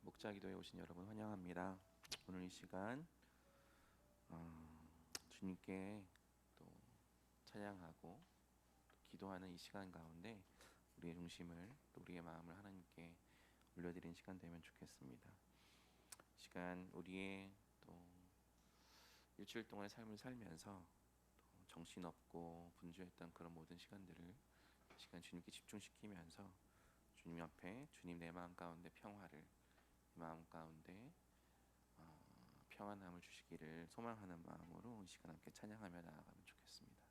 목자기도에 오신 여러분 환영합니다. 오늘 이 시간 주님께 또 찬양하고 또 기도하는 이 시간 가운데 우리의 중심을 또 우리의 마음을 하나님께 올려드리는 시간 되면 좋겠습니다. 이 시간 우리의 또 일주일 동안의 삶을 살면서 또 정신없고 분주했던 그런 모든 시간들을 이 시간 주님께 집중시키면서 주님 앞에 주님 내 마음 가운데 평화를 마음 가운데 평안함을 주시기를 소망하는 마음으로 이 시간 함께 찬양하며 나아가면 좋겠습니다.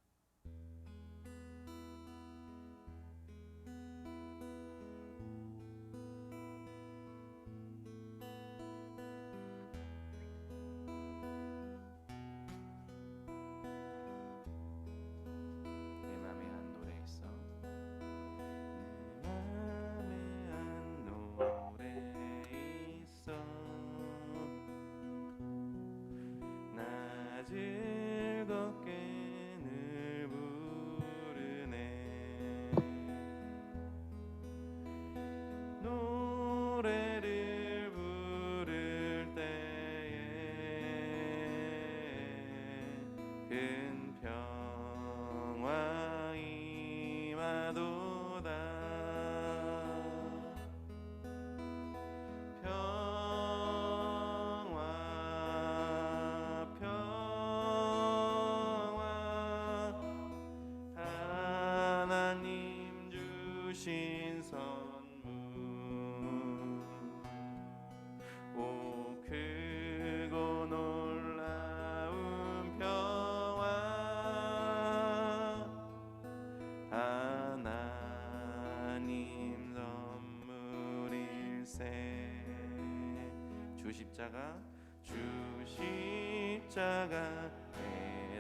내 맘에 한 노래 있어. 내 맘에 한 노래 있어. 나 즐겁게 늘 부르네. 노래를 부를 때에 큰 평화 임하도다. 평화 평화 하나님 주신 선물 오 크고 놀라운 평화 하나님 선물일세. 주 십자가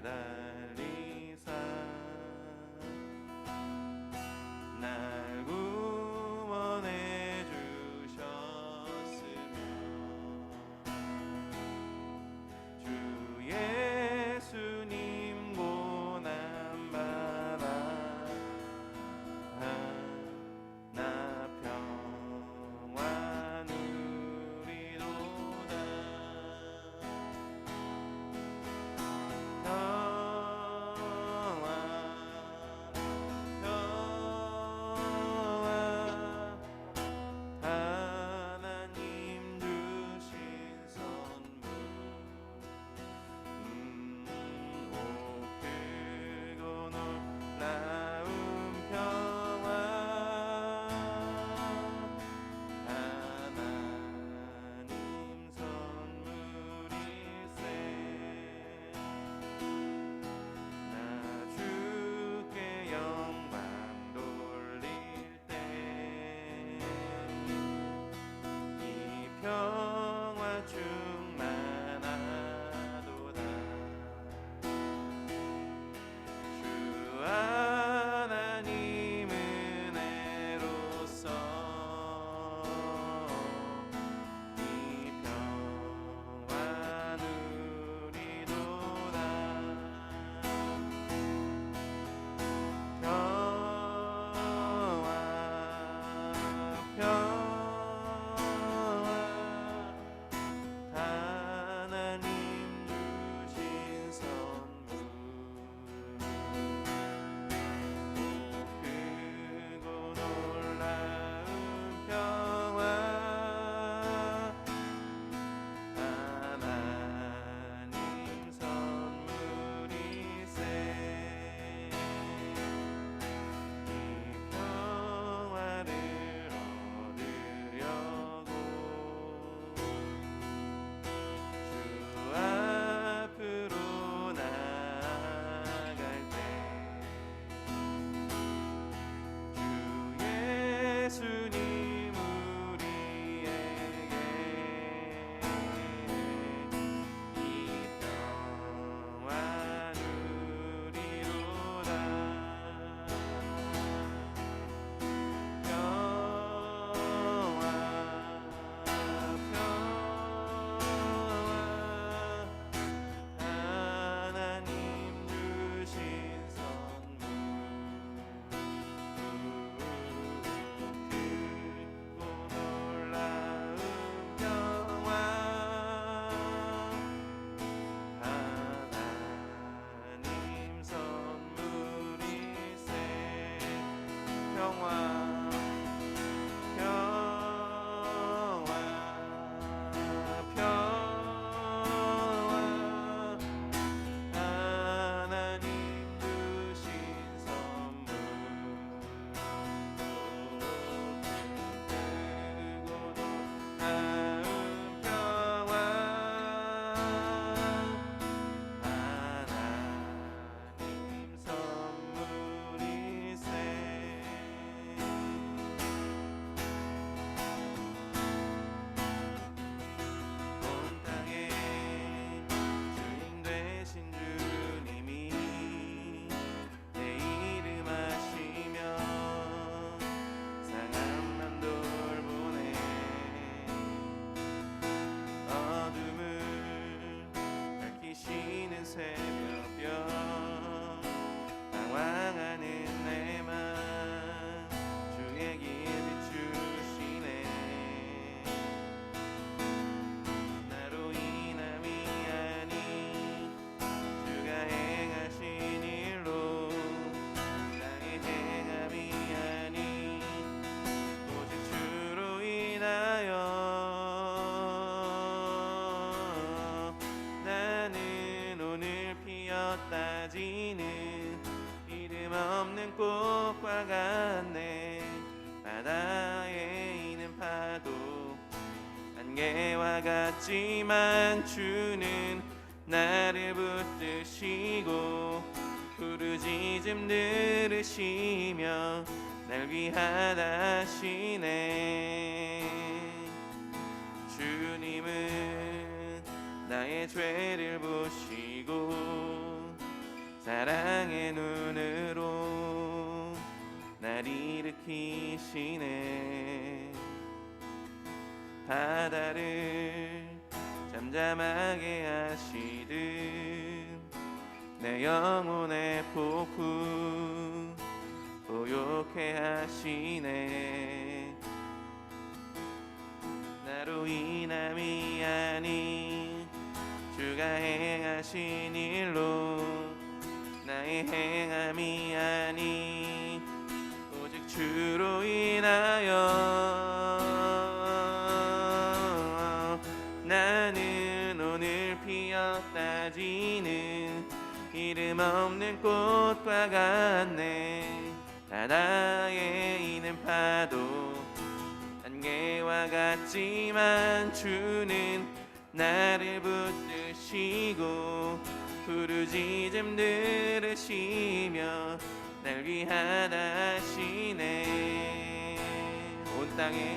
매달리사 날 구원해 주셨으며 주 예수님 고난받아 나 평화 누리도다. 안개와 같지만 주는 나를 붙드시고 부르짖음 들으시며 날 귀하다 하시네. 주님은 나의 죄를 보시고 사랑의 눈으로 날 일으키시네. 바다를 잠잠하게 하시듯 내 영혼의 폭풍 보욕해 하시네. 나로 인함이 아닌 주가 행하신 일로 나의 행함이 아닌 오직 주로 인하여 나는 오늘 피었다 지는 이름 없는 꽃과 같네. 바다에 있는 파도 안개와 같지만 주는 나를 붙드시고 부르짖음 들으시며 날 귀하다 하시네. 온 땅에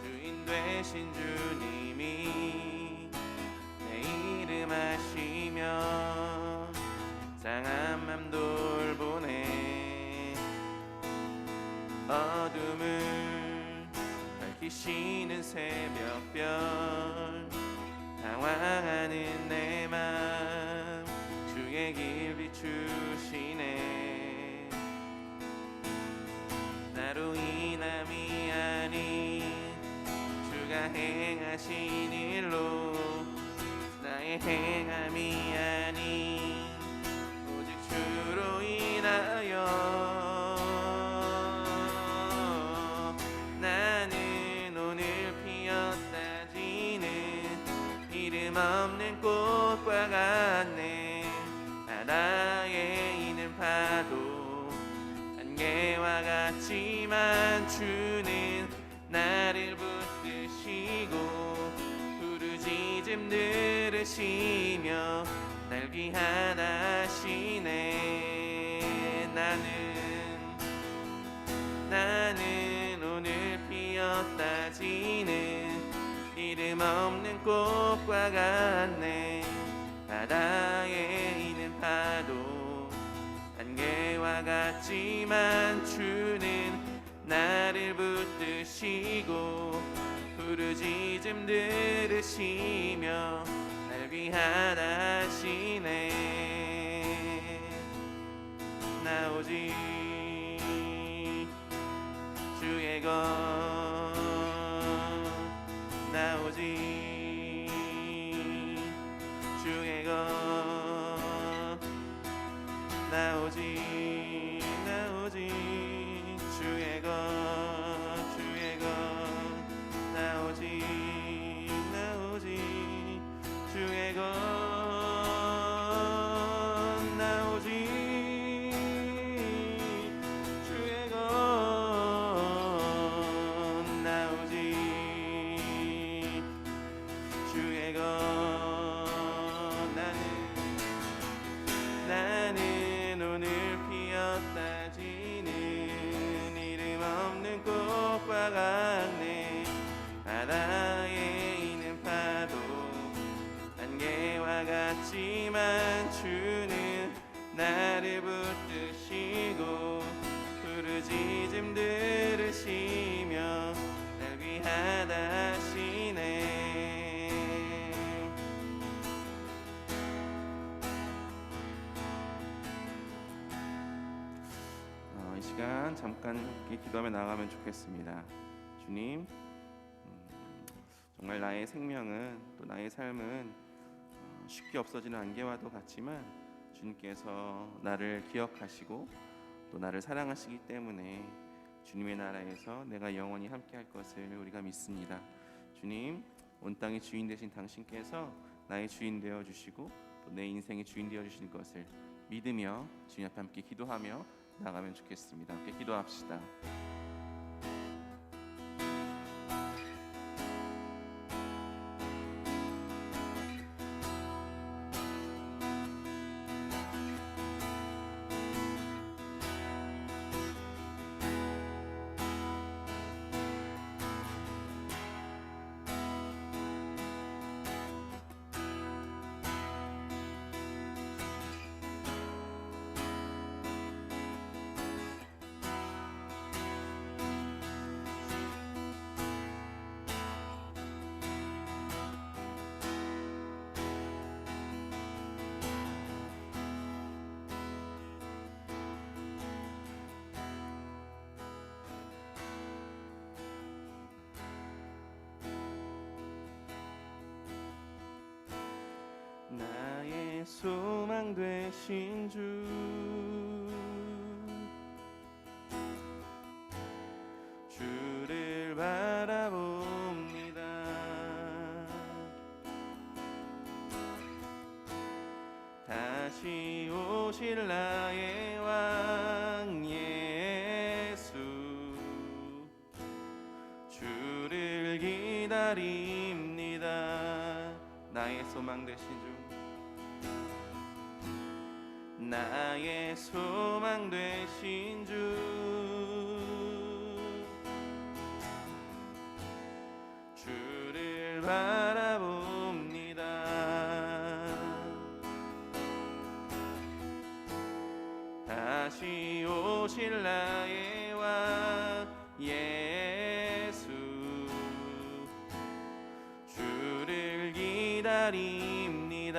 주인 되신 주님이 내 이름 하시며 상한 맘 돌보네. 어둠을 밝히시는 새벽별 당황하는 내 맘 주의 길 비추시네. 나로 인함이 아닌 주가 행하신 일로 나의 행함이 아닌 오직 주로 인하여 나는 오늘 피었다 지는 이름 없는 꽃과 같네. 바다에 있는 파도 안개와 같지만 주는 나를 붙드시고 부르짖음 들으시며 날 귀하다 하시네. 나는 오늘 피었다 지는 이름 없는 꽃과 같네. 바다에 있는 파도 안개와 같지만 주는 나를 붙드시고 부르짖음 들으시며 날 귀하다 하시네. 나 오직 주의 것, 나 오직 주의 것, 나 오직 주의 것, 주의 것, 나 오직 주의 것, 나 오직 주의 것, 나 오직 주의 것. 나는 오늘 피었다 지는 이름 없는 꽃과 같네. 바다에 있는 파도 안개와 같지만 주는 나를 붙드시고 부르짖음 들으시며 날 귀하다 하시네. 이 시간 잠깐 함께 기도하며 나가면 좋겠습니다. 주님, 정말 나의 생명은 또 나의 삶은 쉽게 없어지는 안개와도 같지만 주님께서 나를 기억하시고 또 나를 사랑하시기 때문에 주님의 나라에서 내가 영원히 함께할 것을 우리가 믿습니다. 주님, 온 땅의 주인 되신 당신께서 나의 주인 되어 주시고 또 내 인생의 주인 되어 주실 것을 믿으며 주님 앞에 함께 기도하며 나가면 좋겠습니다. 함께 기도합시다. 소망 되신 주, 주를 바라봅니다. 다시 오실 나의 왕 예수, 주를 기다립니다. 나의 소망 되신 주, 나의 소망 되신 주, 주를 바라봅니다. 다시 오실 나의 왕 예수, 주를 기다립니다.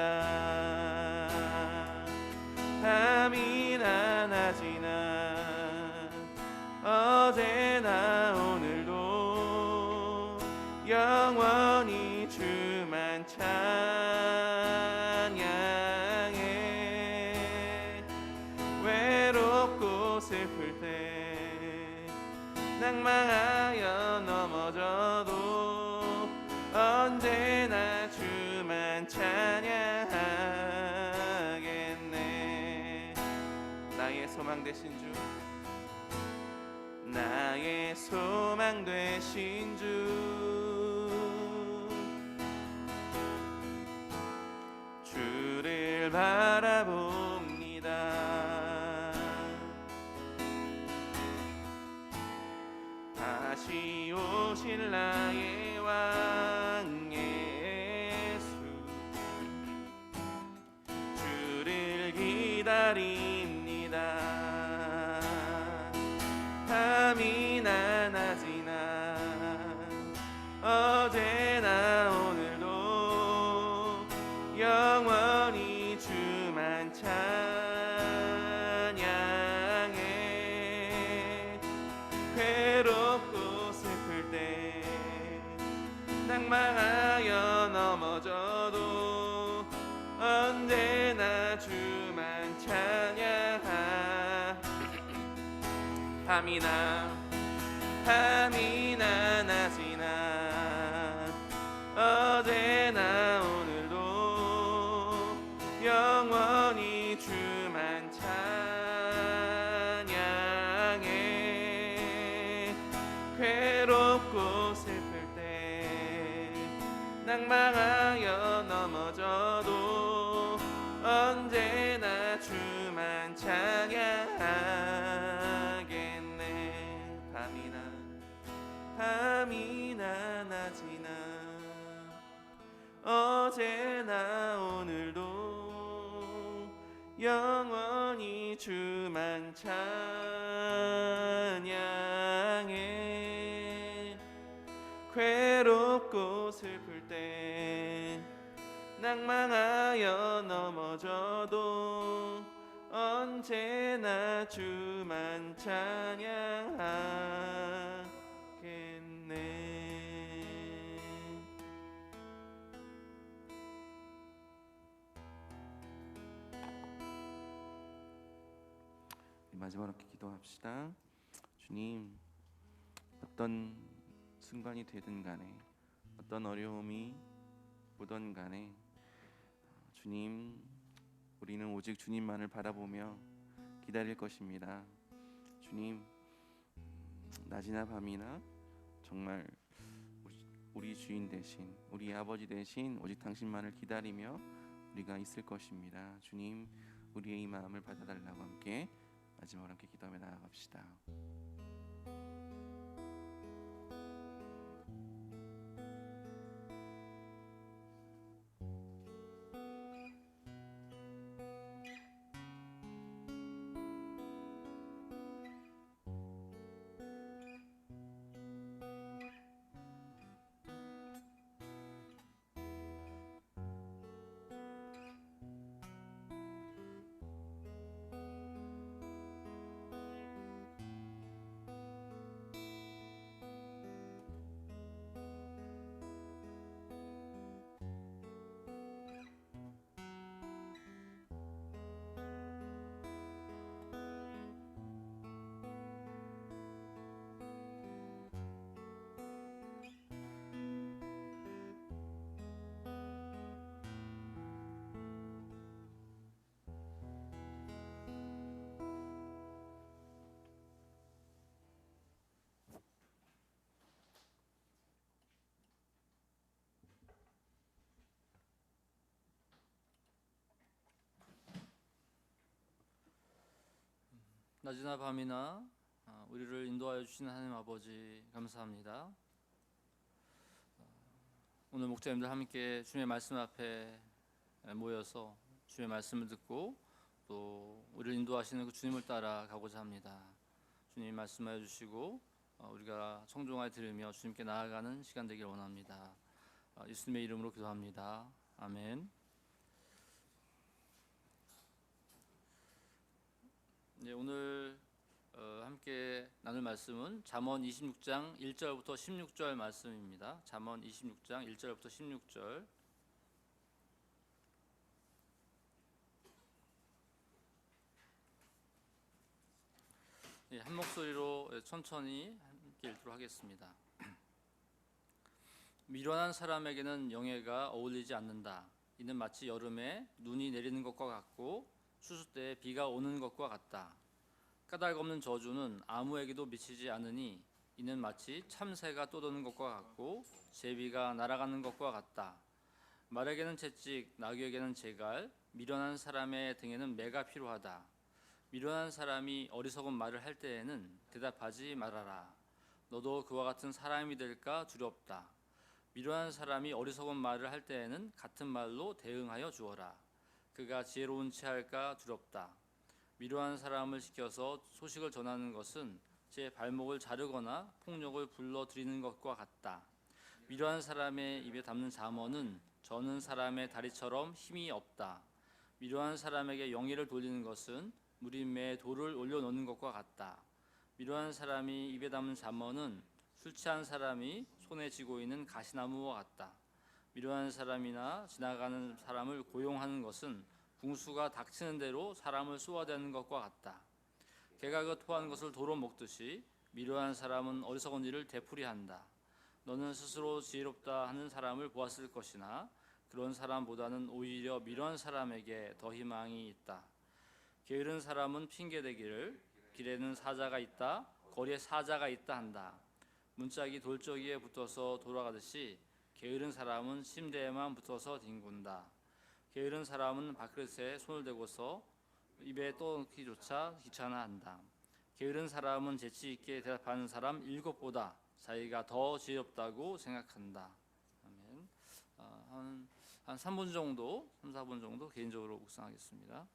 밤이나 낮이나 어제나 오늘도 영원히 주만 찬양해. 외롭고 슬플 때 낭망하여 넘어져도 언제나 주만 찬양하겠네. 나의 소망 되신 주, 나의 소망 되신 주, 주를 바라봅니다. 다시 오실 나의 왕 예수, 주를 기다립니다. 밤이나 낮이나 어제나 오늘도 영원히 주만 찬양해. 괴롭고 슬플 때 낭망하여 넘어져도 언제나 주만 찬양하. 밤이나 낮이나 어제나 오늘도 영원히 주만 찬양해. 괴롭고 슬플 때 낭망하여 넘어져도 언제나 주만 찬양하겠네. 밤이나 낮이나 어제나 오늘도 영원히 주만 찬양해. 괴롭고 슬플 때 낭망하여 넘어져도 언제나 주만 찬양하겠네. 마지막으로 기도합시다. 주님, 어떤 순간이 되든 간에, 어떤 어려움이 오던 간에 주님, 우리는 오직 주님만을 바라보며 기다릴 것입니다. 주님, 낮이나 밤이나 정말 우리 주인 대신, 우리 아버지 대신 오직 당신만을 기다리며 우리가 있을 것입니다. 주님, 우리의 이 마음을 받아달라고 함께 마지막으로 함께 기도하며 나아갑시다. 낮이나 밤이나 우리를 인도하여 주시는 하나님 아버지 감사합니다. 오늘 목자님들 함께 주님의 말씀 앞에 모여서 주님의 말씀을 듣고 또 우리를 인도하시는 그 주님을 따라 가고자 합니다. 주님 말씀하여 주시고 우리가 청종하여 들으며 주님께 나아가는 시간 되길 원합니다. 예수님의 이름으로 기도합니다. 아멘. 네, 오늘 함께 나눌 말씀은 잠언 26장 1절부터 16절 말씀입니다. 잠언 26장 1절부터 16절. 한 목소리로 천천히 함께 읽도록 하겠습니다. 미련한 사람에게는 영예가 어울리지 않는다. 이는 마치 여름에 눈이 내리는 것과 같고 추수 때에 비가 오는 것과 같다. 까닭 없는 저주는 아무에게도 미치지 않으니 이는 마치 참새가 떠도는 것과 같고 제비가 날아가는 것과 같다. 말에게는 채찍, 나귀에게는 제갈, 미련한 사람의 등에는 매가 필요하다. 미련한 사람이 어리석은 말을 할 때에는 대답하지 말아라. 너도 그와 같은 사람이 될까 두렵다. 미련한 사람이 어리석은 말을 할 때에는 같은 말로 대응하여 주어라. 그가 지혜로운 채 할까 두렵다. 미련한 사람을 시켜서 소식을 전하는 것은 제 발목을 자르거나 폭력을 불러들이는 것과 같다. 미련한 사람의 입에 담는 잠언은 저는 사람의 다리처럼 힘이 없다. 미련한 사람에게 영예를 돌리는 것은 무림매에 돌을 올려놓는 것과 같다. 미련한 사람이 입에 담는 잠언은 술 취한 사람이 손에 쥐고 있는 가시나무와 같다. 미련한 사람이나 지나가는 사람을 고용하는 것은 궁수가 닥치는 대로 사람을 쏘아대는 것과 같다. 개가 그 토한 것을 도로 먹듯이 미련한 사람은 어리석은 일을 되풀이한다. 너는 스스로 지혜롭다 하는 사람을 보았을 것이나 그런 사람보다는 오히려 미련한 사람에게 더 희망이 있다. 게으른 사람은 핑계대기를 길에는 사자가 있다, 거리에 사자가 있다 한다. 문짝이 돌저기에 붙어서 돌아가듯이 게으른 사람은 침대에만 붙어서 뒹군다. 게으른 사람은 밥그릇에 손을 대고서 입에 떠넣기조차 귀찮아한다. 게으른 사람은 재치 있게 대답하는 사람 7보다 자기가 더 지혜롭다고 생각한다. 아멘. 한 3분 정도, 3, 4분 정도 개인적으로 묵상하겠습니다.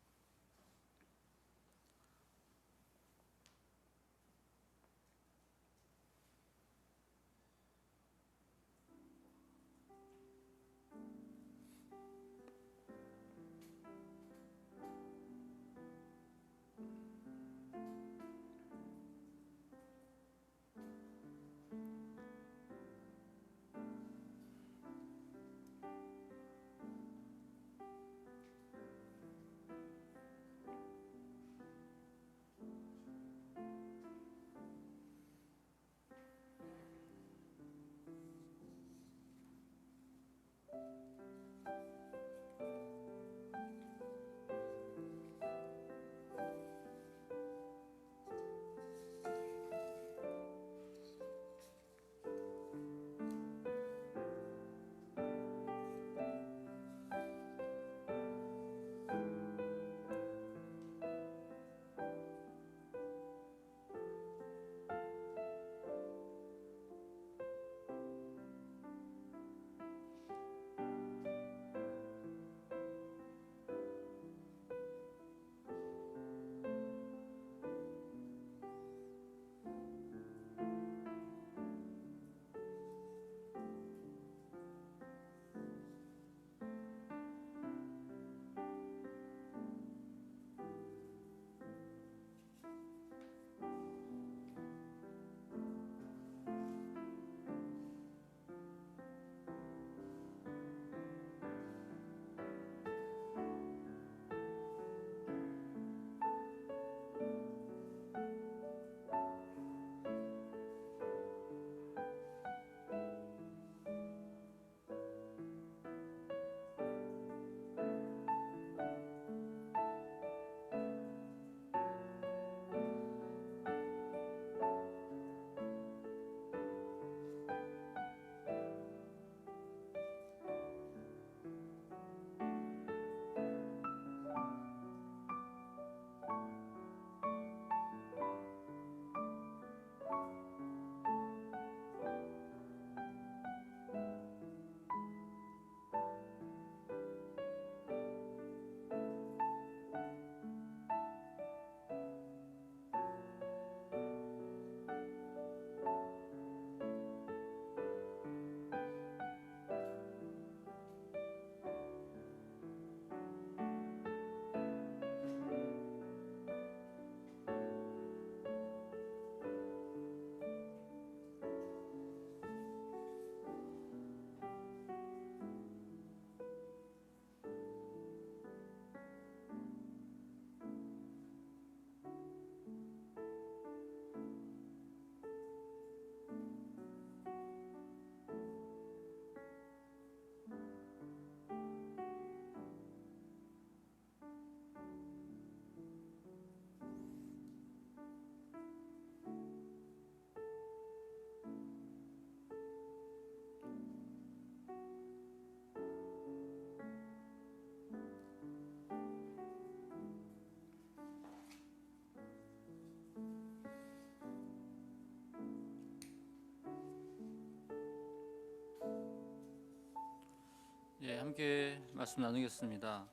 네, 함께 말씀 나누겠습니다.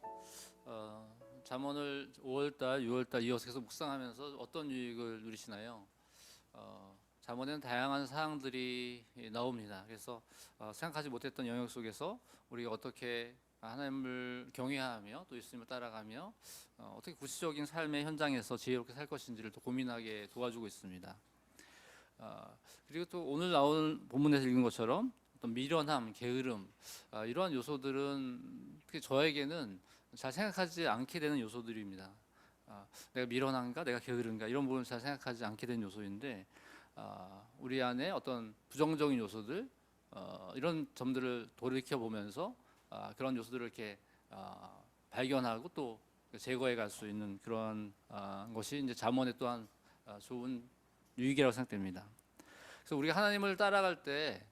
잠언을 5월달, 6월달 이어서 계속 묵상하면서 어떤 유익을 누리시나요? 잠언에는 다양한 사항들이 나옵니다. 그래서 생각하지 못했던 영역 속에서 우리가 어떻게 하나님을 경외하며 또 예수님을 따라가며 어떻게 구체적인 삶의 현장에서 지혜롭게 살 것인지를 또 고민하게 도와주고 있습니다. 그리고 또 오늘 나온 본문에서 읽은 것처럼 어떤 미련함, 게으름 이러한 요소들은 특히 저에게는 잘 생각하지 않게 되는 요소들입니다. 내가 미련한가, 내가 게으른가 이런 부분을 잘 생각하지 않게 되는 요소인데 우리 안에 어떤 부정적인 요소들 이런 점들을 돌이켜 보면서 그런 요소들을 이렇게 발견하고 또 제거해 갈 수 있는 그런 것이 이제 잠언의 또한 좋은 유익이라고 생각됩니다. 그래서 우리가 하나님을 따라갈 때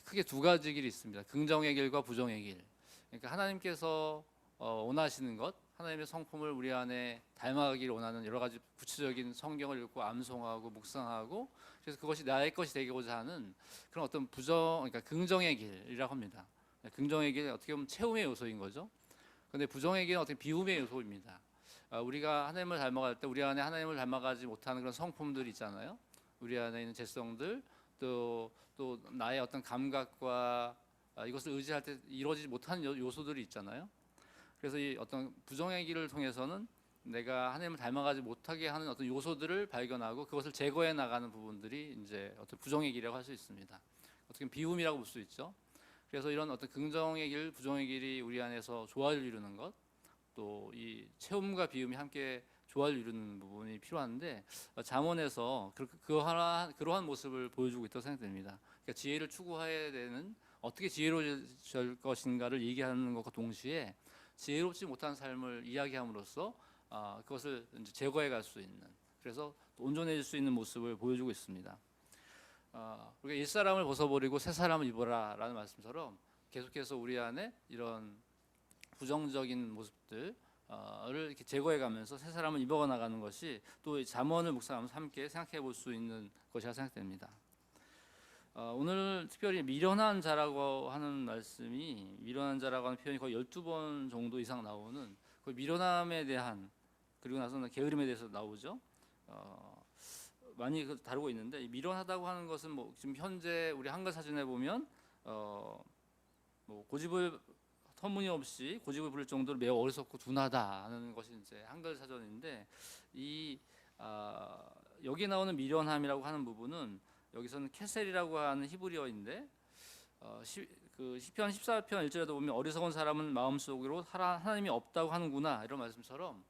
크게 두 가지 길이 있습니다. 긍정의 길과 부정의 길. 그러니까 하나님께서 원하시는 것, 하나님의 성품을 우리 안에 닮아가기를 원하는 여러 가지 구체적인 성경을 읽고 암송하고 묵상하고 그래서 그것이 나의 것이 되고자 하는 그런 어떤 그러니까 긍정의 길이라고 합니다. 긍정의 길은 어떻게 보면 체험의 요소인 거죠. 그런데 부정의 길은 어떻게 비움의 요소입니다. 우리가 하나님을 닮아갈 때 우리 안에 하나님을 닮아가지 못하는 그런 성품들이 있잖아요. 우리 안에 있는 죄성들 또 나의 어떤 감각과 이것을 의지할 때 이루어지지 못하는 요소들이 있잖아요. 그래서 이 어떤 부정의 길을 통해서는 내가 하나님을 닮아가지 못하게 하는 어떤 요소들을 발견하고 그것을 제거해 나가는 부분들이 이제 어떤 부정의 길이라고 할 수 있습니다. 어떻게 보면 비움이라고 볼 수 있죠. 그래서 이런 어떤 긍정의 길, 부정의 길이 우리 안에서 조화를 이루는 것, 또 이 체험과 비움이 함께 조화를 이루는 부분이 필요한데 잠언에서 그러한 모습을 보여주고 있다고 생각됩니다. 그러니까 지혜를 추구해야 되는 어떻게 지혜로워질 것인가를 얘기하는 것과 동시에 지혜롭지 못한 삶을 이야기함으로써 그것을 이제 제거해 갈 수 있는 그래서 온전해질 수 있는 모습을 보여주고 있습니다. 우리가 옛사람을 벗어버리고 새 사람을 입어라라는 말씀처럼 계속해서 우리 안에 이런 부정적인 모습들을 이렇게 제거해가면서 새 사람을 입어가 나가는 것이 또 잠언을 묵상하면서 함께 생각해 볼 수 있는 것이라 생각됩니다. 오늘 특별히 미련한 자라고 하는 말씀이 미련한 자라고 하는 표현이 거의 12번 정도 이상 나오는 그 미련함에 대한 그리고 나서는 게으름에 대해서 나오죠. 많이 다루고 있는데 이 미련하다고 하는 것은 뭐 지금 현재 우리 한글 사전에 보면 뭐 고집을 터무니없이 고집을 부릴 정도로 매우 어리석고 둔하다는 것이 이제 한글 사전인데 이 여기 나오는 미련함이라고 하는 부분은 여기서는 케셀이라고 하는 히브리어인데 그 시편 14편 1절에도 보면 어리석은 사람은 마음속으로 하나님이 없다고 하는구나 이런 말씀처럼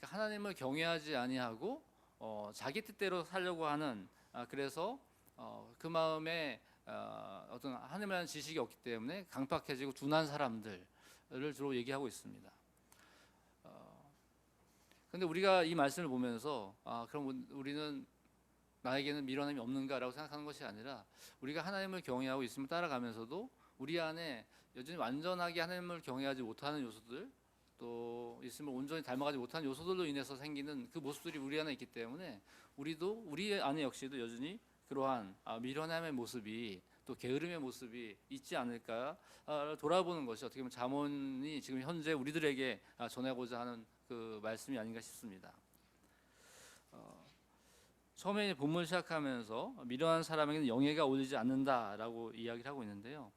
하나님을 경외하지 아니하고 자기 뜻대로 살려고 하는 그래서 그 마음에 어떤 하나님이라는 지식이 없기 때문에 강팍해지고 둔한 사람들을 주로 얘기하고 있습니다. 그런데 우리가 이 말씀을 보면서 그럼 우리는 나에게는 미련함이 없는가라고 생각하는 것이 아니라 우리가 하나님을 경외하고 있음을 따라가면서도 우리 안에 여전히 완전하게 하나님을 경외하지 못하는 요소들 또 있음을 온전히 닮아가지 못하는 요소들로 인해서 생기는 그 모습들이 우리 안에 있기 때문에 우리도 우리 안에 역시도 여전히 그러한 미련함의 모습이 또 게으름의 모습이 있지 않을까 돌아보는 것이 어떻게 보면 잠언이 지금 현재 우리들에게 전하고자 하는 그 말씀이 아닌가 싶습니다. 처음에 본문 시작하면서 미련한 사람에게는 영예가 오르지 않는다라고 이야기를 하고 있는데요.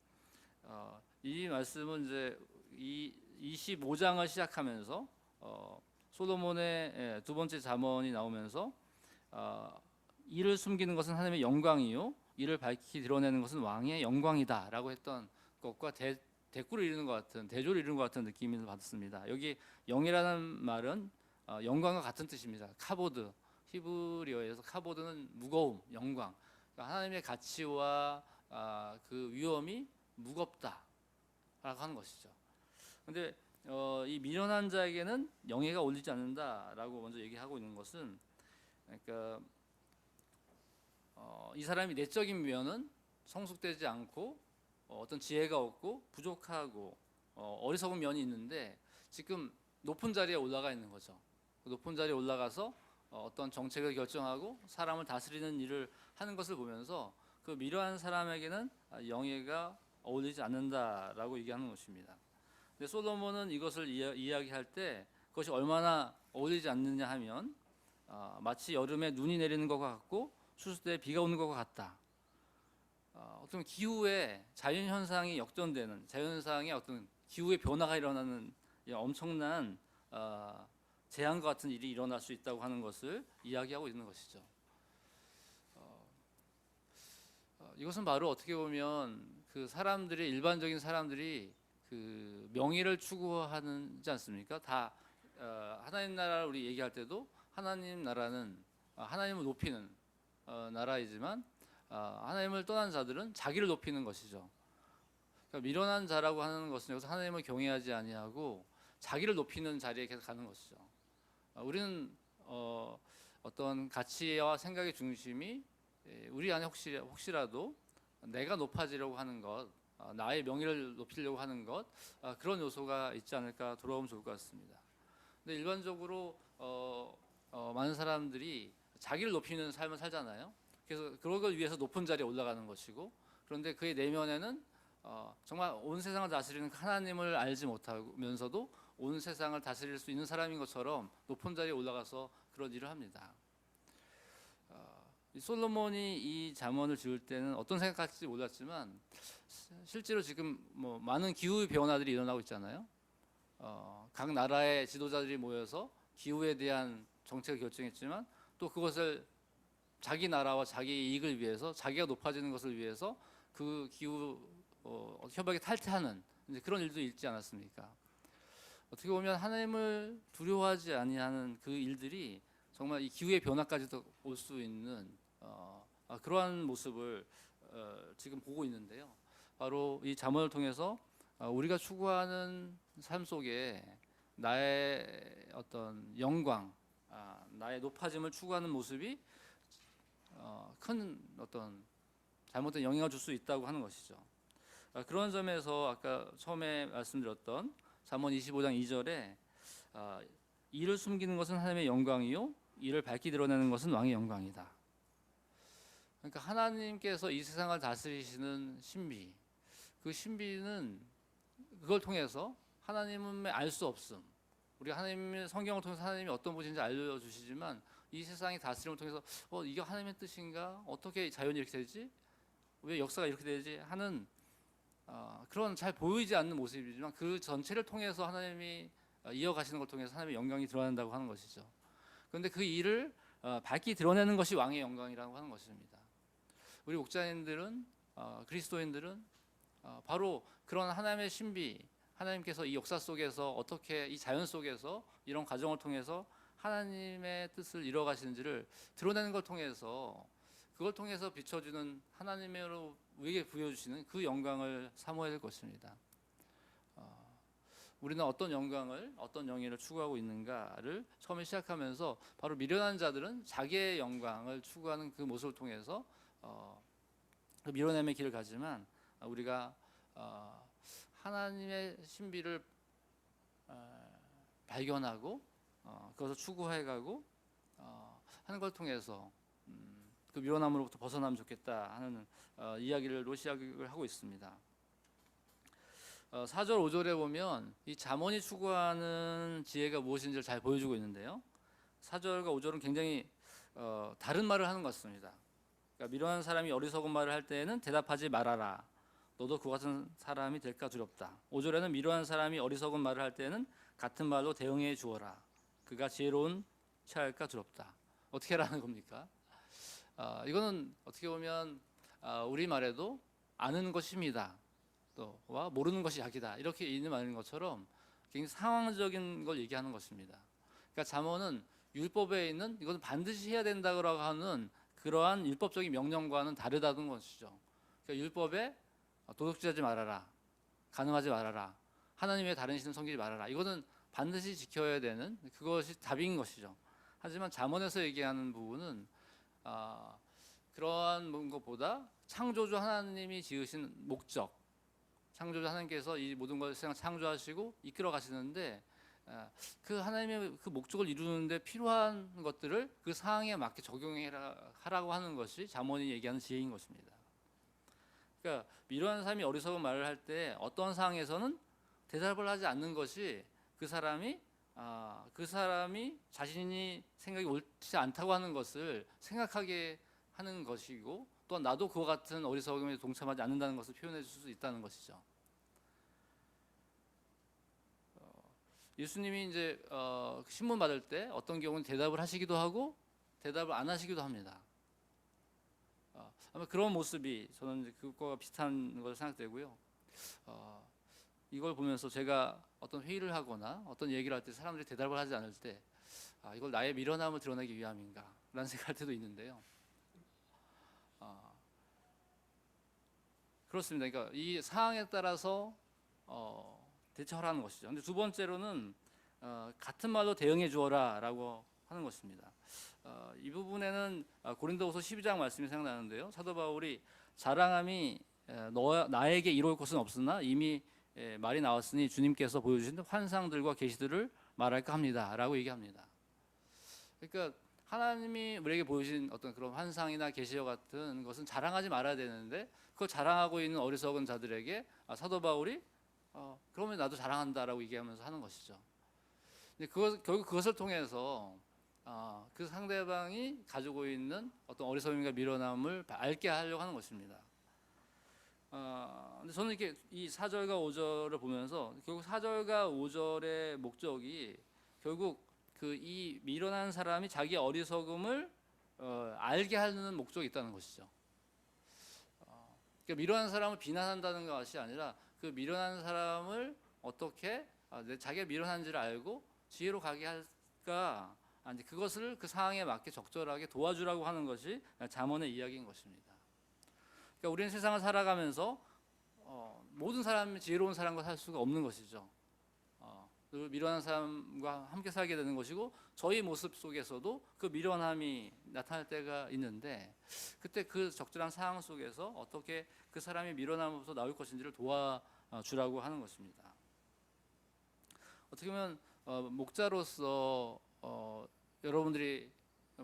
이 말씀은 이제 이 25장을 시작하면서 솔로몬의 두 번째 잠언이 나오면서 이를 숨기는 것은 하나님의 영광이요 이를 밝히 드러내는 것은 왕의 영광이다라고 했던 것과 대꾸를 이루는 것 같은 대조를 이루는 것 같은 느낌을 받았습니다. 여기 영이라는 말은 영광과 같은 뜻입니다. 카보드 히브리어에서 카보드는 무거움, 영광. 그러니까 하나님의 가치와 그 위엄이 무겁다라고 하는 것이죠. 그런데 이 미련한 자에게는 영예가 올리지 않는다라고 먼저 얘기하고 있는 것은 그러니까 이 사람이 내적인 면은 성숙되지 않고 어떤 지혜가 없고 부족하고 어리석은 면이 있는데 지금 높은 자리에 올라가 있는 거죠. 높은 자리에 올라가서 어떤 정책을 결정하고 사람을 다스리는 일을 하는 것을 보면서 그 미련한 사람에게는 영예가 어울리지 않는다라고 얘기하는 것입니다. 근데 솔로몬은 이것을 이야기할 때 그것이 얼마나 어울리지 않느냐 하면 마치 여름에 눈이 내리는 것과 같고 추수 때 비가 오는 것과 같다. 어떤 기후의 자연 현상이 역전되는, 자연 현상의 어떤 기후의 변화가 일어나는 엄청난 재앙과 같은 일이 일어날 수 있다고 하는 것을 이야기하고 있는 것이죠. 이것은 바로 어떻게 보면 그 사람들이, 일반적인 사람들이 그 명예를 추구하지 않습니까? 다 하나님 나라를 우리 얘기할 때도 하나님 나라는 하나님을 높이는 나라이지만 하나님을 떠난 자들은 자기를 높이는 것이죠. 그러니까 미련한 자라고 하는 것은 여기서 하나님을 경외하지 아니하고 자기를 높이는 자리에 계속 가는 것이죠. 우리는 어떤 가치와 생각의 중심이 우리 안에 혹시라도 내가 높아지려고 하는 것, 나의 명예를 높이려고 하는 것, 그런 요소가 있지 않을까 돌아보면 좋을 것 같습니다. 근데 일반적으로 많은 사람들이 자기를 높이는 삶을 살잖아요. 그래서 그런 걸 위해서 높은 자리에 올라가는 것이고, 그런데 그의 내면에는 정말 온 세상을 다스리는 하나님을 알지 못하면서도 온 세상을 다스릴 수 있는 사람인 것처럼 높은 자리에 올라가서 그런 일을 합니다. 솔로몬이 이 잠언을 지을 때는 어떤 생각할지 몰랐지만 실제로 지금 뭐 많은 기후 변화들이 일어나고 있잖아요. 각 나라의 지도자들이 모여서 기후에 대한 정책을 결정했지만 또 그것을 자기 나라와 자기 이익을 위해서, 자기가 높아지는 것을 위해서 그 기후 협약에 탈퇴하는 그런 일도 있지 않았습니까? 어떻게 보면 하나님을 두려워하지 아니하는 그 일들이 정말 이 기후의 변화까지도 올 수 있는 그러한 모습을 지금 보고 있는데요. 바로 이 잠언을 통해서 우리가 추구하는 삶 속에 나의 어떤 영광, 나의 높아짐을 추구하는 모습이 큰 어떤 잘못된 영향을 줄 수 있다고 하는 것이죠. 그런 점에서 아까 처음에 말씀드렸던 잠언 25장 2절에 이를 숨기는 것은 하나님의 영광이요 이를 밝히 드러내는 것은 왕의 영광이다. 그러니까 하나님께서 이 세상을 다스리시는 신비, 그 신비는 그걸 통해서 하나님의 알 수 없음, 우리가 하나님의 성경을 통해서 하나님이 어떤 분인지 알려주시지만 이 세상의 다스림을 통해서 이게 하나님의 뜻인가? 어떻게 자연이 이렇게 되지? 왜 역사가 이렇게 되지? 하는 그런 잘 보이지 않는 모습이지만 그 전체를 통해서 하나님이 이어가시는 걸 통해서 하나님의 영광이 드러난다고 하는 것이죠. 그런데 그 일을 밝히 드러내는 것이 왕의 영광이라고 하는 것입니다. 우리 목자님들은 그리스도인들은 바로 그런 하나님의 신비, 하나님께서 이 역사 속에서 어떻게 이 자연 속에서 이런 과정을 통해서 하나님의 뜻을 이뤄가시는지를 드러내는 걸 통해서 그걸 통해서 비춰주는 하나님으로 우리에게 부여주시는 그 영광을 사모해야 될 것입니다. 우리는 어떤 영광을, 어떤 영예를 추구하고 있는가를 처음에 시작하면서 바로 미련한 자들은 자기의 영광을 추구하는 그 모습을 통해서 그 밀어냄의 길을 가지만 우리가 하나님의 신비를 발견하고 그것을 추구해가고 하는 걸 통해서 그 미련함으로부터 벗어나면 좋겠다 하는 이야기를 시작을 하고 있습니다. 4절 5절에 보면 이 잠언이 추구하는 지혜가 무엇인지를 잘 보여주고 있는데요. 4절과 5절은 굉장히 다른 말을 하는 것 같습니다. 그러니까 미련한 사람이 어리석은 말을 할 때에는 대답하지 말아라. 너도 그와 같은 사람이 될까 두렵다. 5절에는 미련한 사람이 어리석은 말을 할 때에는 같은 말로 대응해 주어라. 그가 지혜로운 체할까 두렵다. 어떻게 하라는 겁니까? 이거는 어떻게 보면 우리 말에도 아는 것이 힘이다. 또와 모르는 것이 약이다. 이렇게 있는 말인 것처럼 굉장히 상황적인 걸 얘기하는 것입니다. 그러니까 잠언은 율법에 있는 이것은 반드시 해야 된다고 하는 그러한 율법적인 명령과는 다르다는 것이죠. 그러니까 율법에 도둑질하지 말아라, 간음하지 말아라, 하나님 외에 다른 신을 섬기지 말아라. 이거는 반드시 지켜야 되는 그것이 답인 것이죠. 하지만 잠언에서 얘기하는 부분은 그러한 것보다 창조주 하나님이 지으신 목적, 창조주 하나님께서 이 모든 것을 세상 창조하시고 이끌어 가시는데 그 하나님의 그 목적을 이루는데 필요한 것들을 그 상황에 맞게 적용하라고 하는 것이 잠언이 얘기하는 지혜인 것입니다. 그러니까 미련한 사람이 어리석은 말을 할 때 어떤 상황에서는 대답을 하지 않는 것이 그 사람이 자신이 생각이 옳지 않다고 하는 것을 생각하게 하는 것이고, 또한 나도 그와 같은 어리석음에 동참하지 않는다는 것을 표현해 줄 수 있다는 것이죠. 예수님이 이제 신문 받을 때 어떤 경우는 대답을 하시기도 하고 대답을 안 하시기도 합니다. 아마 그런 모습이 저는 이제 그것과 비슷한 것으로 생각되고요. 이걸 보면서 제가 어떤 회의를 하거나 어떤 얘기를 할 때 사람들이 대답을 하지 않을 때 이걸 나의 미련함을 드러내기 위함인가 라는 생각할 때도 있는데요. 그렇습니다. 그러니까 이 상황에 따라서 대처하라는 것이죠. 근데 두 번째로는 같은 말로 대응해 주어라라고 하는 것입니다. 이 부분에는 고린도후서 12장 말씀이 생각나는데요. 사도 바울이 자랑함이 나에게 이룰 것은 없으나 이미 말이 나왔으니 주님께서 보여주신 환상들과 계시들을 말할까 합니다라고 얘기합니다. 그러니까 하나님이 우리에게 보여주신 어떤 그런 환상이나 계시와 같은 것은 자랑하지 말아야 되는데 그걸 자랑하고 있는 어리석은 자들에게 사도 바울이 그러면 나도 자랑한다라고 얘기하면서 하는 것이죠. 근데 결국 그것을 통해서 그 상대방이 가지고 있는 어떤 어리석음과 미련함을 알게 하려고 하는 것입니다. 근데 저는 이렇게 이 4절과 5절을 보면서 결국 4절과 5절의 목적이 결국 그 이 미련한 사람이 자기 어리석음을 알게 하는 목적이 있다는 것이죠. 그러니까 미련한 사람을 비난한다는 것이 아니라 그 미련한 사람을 어떻게 자기가 미련한지를 알고 지혜로 가게 할까, 그것을 그 상황에 맞게 적절하게 도와주라고 하는 것이 잠언의 이야기인 것입니다. 그러니까 우리는 세상을 살아가면서 모든 사람이 지혜로운 사람과 살 수가 없는 것이죠. 늘 미련한 사람과 함께 살게 되는 것이고 저희 모습 속에서도 그 미련함이 나타날 때가 있는데 그때 그 적절한 상황 속에서 어떻게 그 사람이 미련함으로서 나올 것인지를 도와주라고 하는 것입니다. 어떻게 보면 목자로서 여러분들이,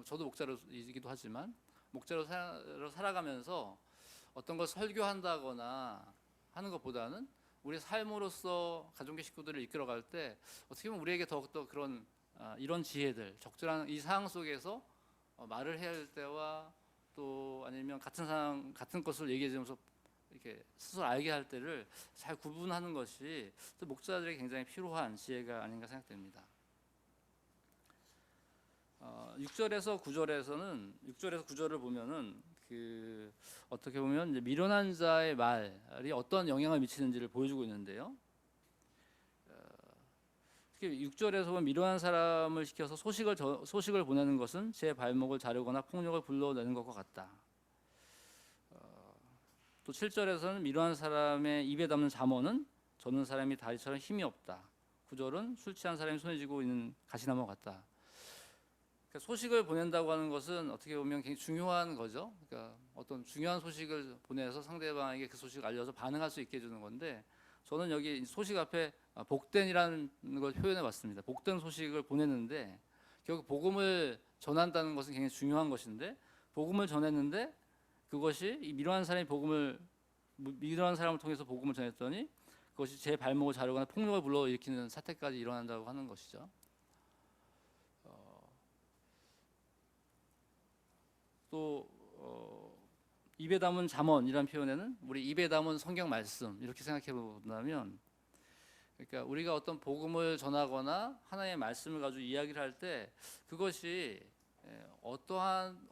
저도 목자로이기도 하지만 목자로 살아가면서 어떤 걸 설교한다거나 하는 것보다는 우리 삶으로서 가정교 식구들을 이끌어갈 때 어떻게 보면 우리에게 더욱더 그런 이런 지혜들, 적절한 이 상황 속에서 말을 해야 할 때와 또 아니면 같은 것을 얘기해주면서 이렇게 스스로 알게 할 때를 잘 구분하는 것이 또 목자들에게 굉장히 필요한 지혜가 아닌가 생각됩니다. 6절에서 9절을 보면은 어떻게 보면 이제 미련한 자의 말이 어떤 영향을 미치는지를 보여주고 있는데요. 특히 6절에서 보면 미련한 사람을 시켜서 소식을 보내는 것은 제 발목을 자르거나 폭력을 불러내는 것과 같다. 또 7절에서는 미련한 사람의 입에 담는 잠언은 젖는 사람이 다리처럼 힘이 없다. 9절은 술 취한 사람이 손에 쥐고 있는 가시나무 같다. 그러니까 소식을 보낸다고 하는 것은 어떻게 보면 굉장히 중요한 거죠. 그러니까 어떤 중요한 소식을 보내서 상대방에게 그 소식을 알려서 반응할 수 있게 해주는 건데 저는 여기 소식 앞에 복된이라는 걸 표현해 봤습니다. 복된 소식을 보냈는데 결국 복음을 전한다는 것은 굉장히 중요한 것인데 복음을 전했는데 그것이 이 미련한 사람을 통해서 복음을 전했더니 그것이 제 발목을 자르거나 폭력을 불러일으키는 사태까지 일어난다고 하는 것이죠. 또 입에 담은 잠언이라는 표현에는 우리 입에 담은 성경 말씀 이렇게 생각해 본다면, 그러니까 우리가 어떤 복음을 전하거나 하나님의 말씀을 가지고 이야기를 할 때 그것이 어떠한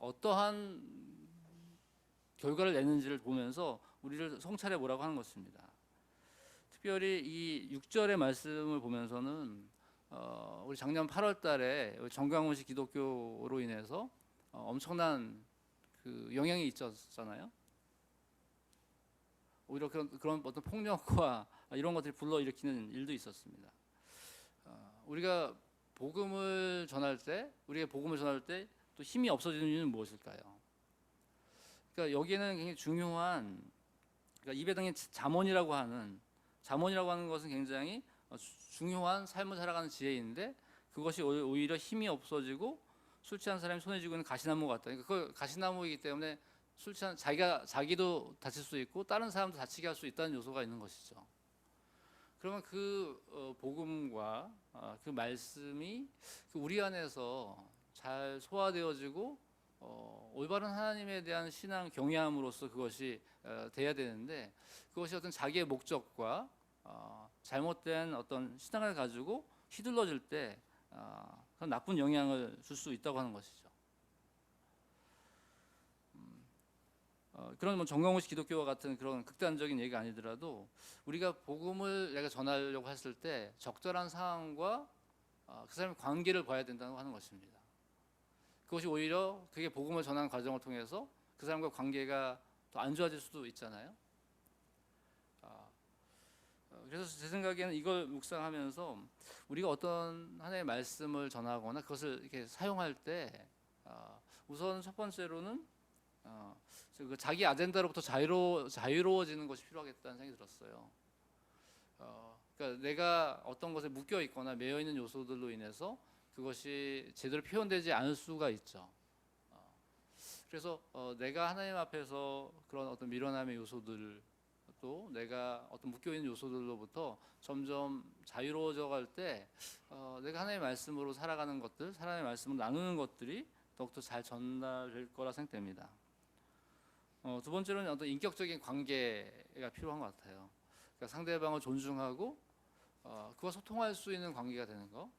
결과를 내는지를 보면서 우리를 성찰해 보라고 하는 것입니다. 특별히 이 6절의 말씀을 보면서는 우리 작년 8월 달에 정강훈 씨 기독교로 인해서 엄청난 그 영향이 있었잖아요. 오히려 그런 어떤 폭력과 이런 것들이 불러일으키는 일도 있었습니다. 우리가 복음을 전할 때 또 힘이 없어지는 이유는 무엇일까요? 그러니까 여기에는 굉장히 중요한, 그러니까 입에 담긴 잠언이라고 하는 것은 굉장히 중요한 삶을 살아가는 지혜인데 그것이 오히려 힘이 없어지고 술 취한 사람이 손에 쥐고 있는 가시나무 같다. 그러니까 그 가시나무이기 때문에 술 취한 자기도 다칠 수 있고 다른 사람도 다치게 할 수 있다는 요소가 있는 것이죠. 그러면 그 복음과 그 말씀이 그 우리 안에서 잘 소화되어지고 올바른 하나님에 대한 신앙 경외함으로써 그것이 돼야 되는데, 그것이 어떤 자기의 목적과 잘못된 어떤 신앙을 가지고 휘둘러질 때 그런 나쁜 영향을 줄 수 있다고 하는 것이죠. 그런 뭐 정경호식 기독교와 같은 그런 극단적인 얘기가 아니더라도 우리가 복음을 내가 전하려고 했을 때 적절한 상황과 그 사람의 관계를 봐야 된다고 하는 것입니다. 그것이 오히려 그게 복음을 전하는 과정을 통해서 그 사람과 관계가 더 안 좋아질 수도 있잖아요. 그래서 제 생각에는 이걸 묵상하면서 우리가 어떤 하나의 말씀을 전하거나 그것을 이렇게 사용할 때 우선 첫 번째로는 그 자기 아젠다로부터 자유로워지는 것이 필요하겠다는 생각이 들었어요. 그러니까 내가 어떤 것에 묶여 있거나 매여 있는 요소들로 인해서 그것이 제대로 표현되지 않을 수가 있죠. 그래서 내가 하나님 앞에서 그런 어떤 미련함의 요소들, 또 내가 어떤 묶여 있는 요소들로부터 점점 자유로워져 갈 때 내가 하나님의 말씀으로 살아가는 것들, 하나님의 말씀을 나누는 것들이 더욱더 잘 전달될 거라 생각됩니다. 두 번째로는 어떤 인격적인 관계가 필요한 것 같아요. 그러니까 상대방을 존중하고 그와 소통할 수 있는 관계가 되는 거.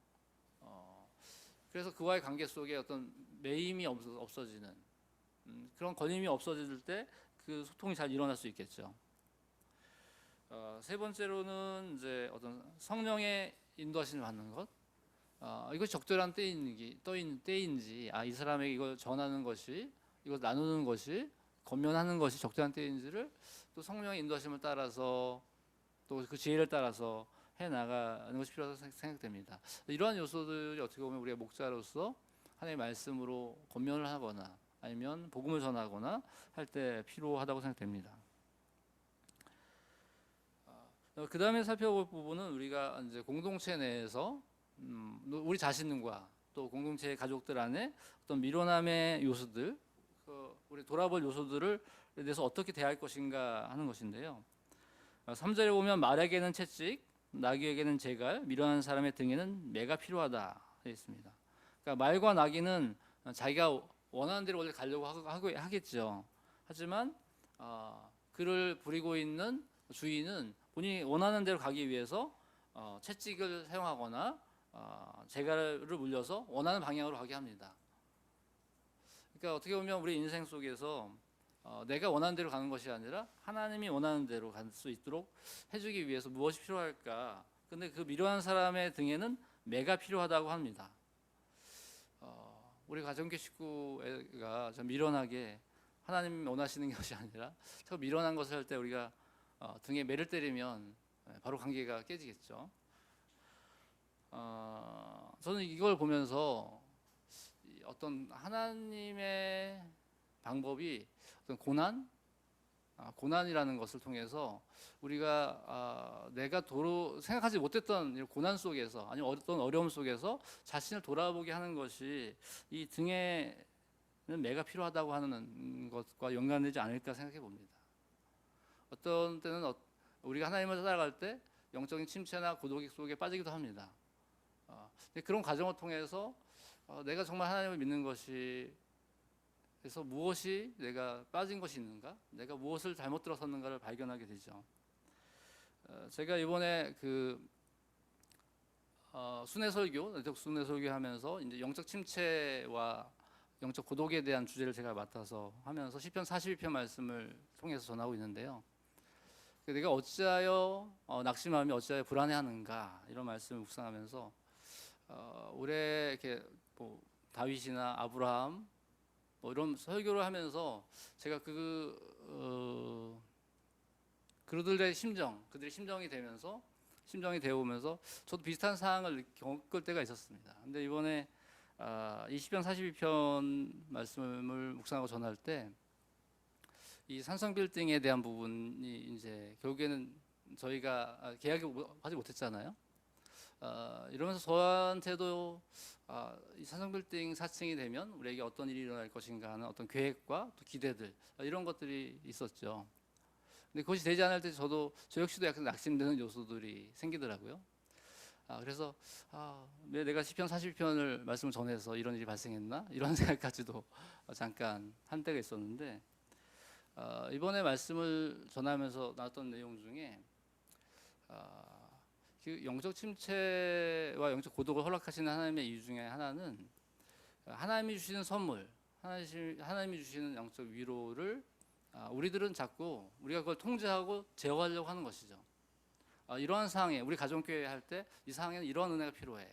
그래서 그와의 관계 속에 어떤 매임이 없어지는 그런 걸림이 없어질 때 그 소통이 잘 일어날 수 있겠죠. 세 번째로는 이제 어떤 성령의 인도하심을 받는 것. 이것이 적절한 때인지 이 사람에게 이걸 전하는 것이, 이걸 나누는 것이, 권면하는 것이 적절한 때인지를 또 성령의 인도하심을 따라서 또 그 지혜를 따라서 해 나가는 것이 필요하다고 생각됩니다. 이러한 요소들이 어떻게 보면 우리가 목자로서 하나님의 말씀으로 권면을 하거나 아니면 복음을 전하거나 할 때 필요하다고 생각됩니다. 그 다음에 살펴볼 부분은 우리가 이제 공동체 내에서 우리 자신과 또 공동체의 가족들 안에 어떤 미련함의 요소들, 우리 돌아볼 요소들을 대해서 어떻게 대할 것인가 하는 것인데요. 3절에 보면 말에게는 채찍, 나귀에게는 재갈, 미련한 사람의 등에는 매가 필요하다 되어 있습니다. 그러니까 말과 나귀는 자기가 원하는 대로 원래 가려고 하겠죠. 하지만 그를 부리고 있는 주인은 본인이 원하는 대로 가기 위해서 채찍을 사용하거나 재갈을 물려서 원하는 방향으로 가게 합니다. 그러니까 어떻게 보면 우리 인생 속에서 내가 원하는 대로 가는 것이 아니라 하나님이 원하는 대로 갈 수 있도록 해주기 위해서 무엇이 필요할까? 근데 그 미련한 사람의 등에는 매가 필요하다고 합니다. 우리 가정교 식구가 좀 미련하게 하나님 원하시는 것이 아니라 저 미련한 것을 할 때 우리가 등에 매를 때리면 바로 관계가 깨지겠죠. 저는 이걸 보면서 어떤 하나님의 방법이 어떤 고난이라는 것을 통해서 우리가 내가 도로 생각하지 못했던 고난 속에서 아니면 어떤 어려움 속에서 자신을 돌아보게 하는 것이 이 등에는 매가 필요하다고 하는 것과 연관되지 않을까 생각해 봅니다. 어떤 때는 우리가 하나님을 따라갈 때 영적인 침체나 고독 속에 빠지기도 합니다. 그런 과정을 통해서 내가 정말 하나님을 믿는 것이 그래서 무엇이 내가 빠진 것이 있는가, 내가 무엇을 잘못 들어섰는가를 발견하게 되죠. 제가 이번에 순회 설교 하면서 이제 영적 침체와 영적 고독에 대한 주제를 제가 맡아서 하면서 시편 42편 말씀을 통해서 전하고 있는데요. 내가 어찌하여 낙심하며 어찌하여 불안해하는가 이런 말씀을 묵상하면서 올해 이렇게 뭐 다윗이나 아브라함 뭐 이런 설교를 하면서 제가 그들의 심정이 되어오면서 저도 비슷한 상황을 겪을 때가 있었습니다. 근데 이번에 이 시편 42편 말씀을 묵상하고 전할 때 이 산성 빌딩에 대한 부분이 이제 결국에는 저희가 계약을 하지 못했잖아요. 이러면서 저한테도 이 산성 빌딩 4층이 되면 우리에게 어떤 일이 일어날 것인가 하는 어떤 계획과 또 기대들 이런 것들이 있었죠. 근데 그것이 되지 않을 때 저 역시도 약간 낙심되는 요소들이 생기더라고요. 그래서 왜 내가 시편 40편을 말씀을 전해서 이런 일이 발생했나 이런 생각까지도 잠깐 한 때가 있었는데, 이번에 말씀을 전하면서 나왔던 내용 중에 그 영적 침체와 영적 고독을 허락하시는 하나님의 이유 중에 하나는 하나님이 주시는 선물, 하나님이 주시는 영적 위로를 우리들은 자꾸 우리가 그걸 통제하고 제어하려고 하는 것이죠. 이러한 상황에 우리 가정교회 할 때 이 상황에는 이런 은혜가 필요해,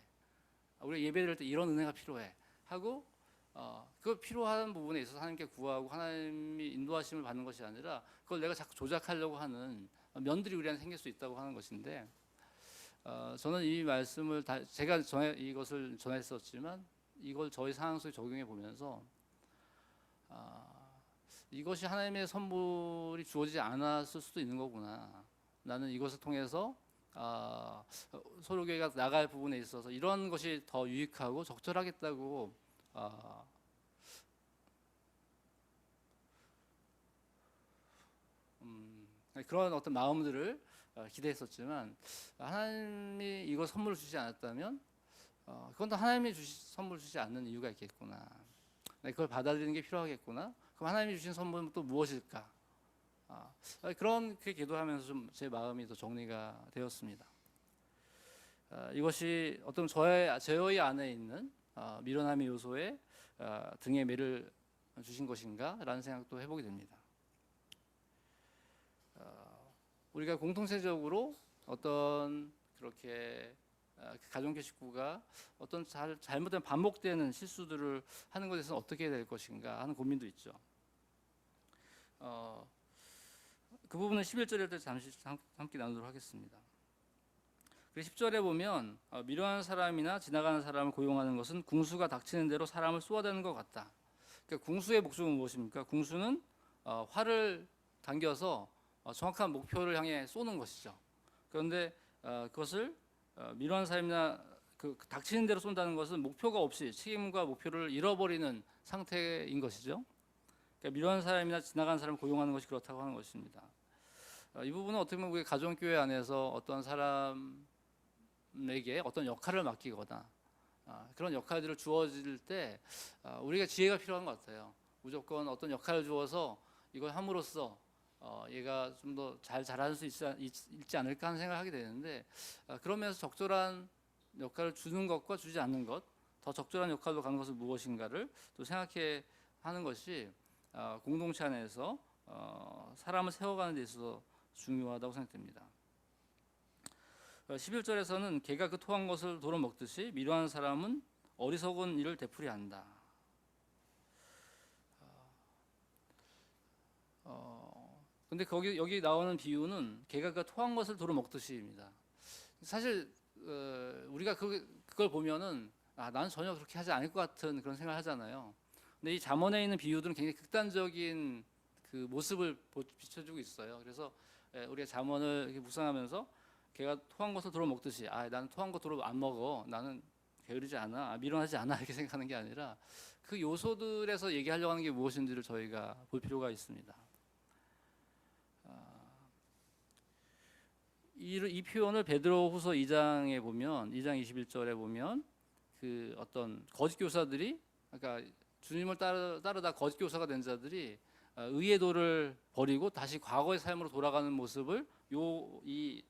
우리 예배드릴 때 이런 은혜가 필요해 하고 그 필요한 부분에 있어서 하나님께 구하고 하나님이 인도하심을 받는 것이 아니라 그걸 내가 자꾸 조작하려고 하는 면들이 우리한테 생길 수 있다고 하는 것인데, 저는 이 말씀을 제가 이것을 전했었지만 이걸 저희 상황 속에 적용해 보면서 이것이 하나님의 선물이 주어지지 않았을 수도 있는 거구나. 나는 이것을 통해서 소로교회가 나갈 부분에 있어서 이런 것이 더 유익하고 적절하겠다고 그런 어떤 마음들을 기대했었지만, 하나님이 이걸 선물을 주지 않았다면 그건 또 하나님이 선물 주지 않는 이유가 있겠구나. 그걸 받아들이는 게 필요하겠구나. 그럼 하나님이 주신 선물은 또 무엇일까? 그런 기도하면서 좀 제 마음이 더 정리가 되었습니다. 이것이 어떤 저의 안에 있는 미련함의 요소에 등에 매를 주신 것인가라는 생각도 해보게 됩니다. 우리가 공통체적으로 어떤 그렇게 가정교 식구가 어떤 잘못된 반복되는 실수들을 하는 것에 대해서 어떻게 해야 될 것인가 하는 고민도 있죠. 그 부분은 11절에 때 잠시 함께 나누도록 하겠습니다. 그리고 10절에 보면 미련한 사람이나 지나가는 사람을 고용하는 것은 궁수가 닥치는 대로 사람을 쏘아대는 것 같다. 그러니까 궁수의 목적은 무엇입니까? 궁수는 활을 당겨서 정확한 목표를 향해 쏘는 것이죠. 그런데 그것을 미련한 사람이나 닥치는 대로 쏜다는 것은 목표가 없이 책임과 목표를 잃어버리는 상태인 것이죠. 그러니까 미련한 사람이나 지나가는 사람을 고용하는 것이 그렇다고 하는 것입니다. 이 부분은 어떻게 보면 우리 가정교회 안에서 어떤 사람에게 어떤 역할을 맡기거나 그런 역할들을 주어질 때 우리가 지혜가 필요한 것 같아요. 무조건 어떤 역할을 주어서 이걸 함으로써 얘가 좀 더 잘할 수 있지 않을까 하는 생각을 하게 되는데, 그러면서 적절한 역할을 주는 것과 주지 않는 것, 더 적절한 역할로 가는 것은 무엇인가를 또 생각해 하는 것이 공동체 안에서 사람을 세워가는 데 있어서 중요하다고 생각됩니다. 11절에서는 개가 그 토한 것을 도로 먹듯이 미련한 사람은 어리석은 일을 되풀이한다. 근데 여기 나오는 비유는 개가 그 토한 것을 도로 먹듯이입니다. 사실 우리가 그걸 보면은 나는 전혀 그렇게 하지 않을 것 같은 그런 생각을 하잖아요. 근데 이 잠언에 있는 비유들은 굉장히 극단적인 그 모습을 비춰주고 있어요. 그래서 우리가 잠언을 이렇게 묵상하면서 개가 토한 것을 도로 먹듯이 나는 토한 거 도로 안 먹어, 나는 게으르지 않아, 미련하지 않아 이렇게 생각하는 게 아니라 그 요소들에서 얘기하려고 하는 게 무엇인지를 저희가 볼 필요가 있습니다. 이 표현을 베드로후서 2장에 보면 2장 21절에 보면 그 어떤 거짓 교사들이, 그러니까 주님을 따르다 거짓 교사가 된 자들이 의의 도를 버리고 다시 과거의 삶으로 돌아가는 모습을 이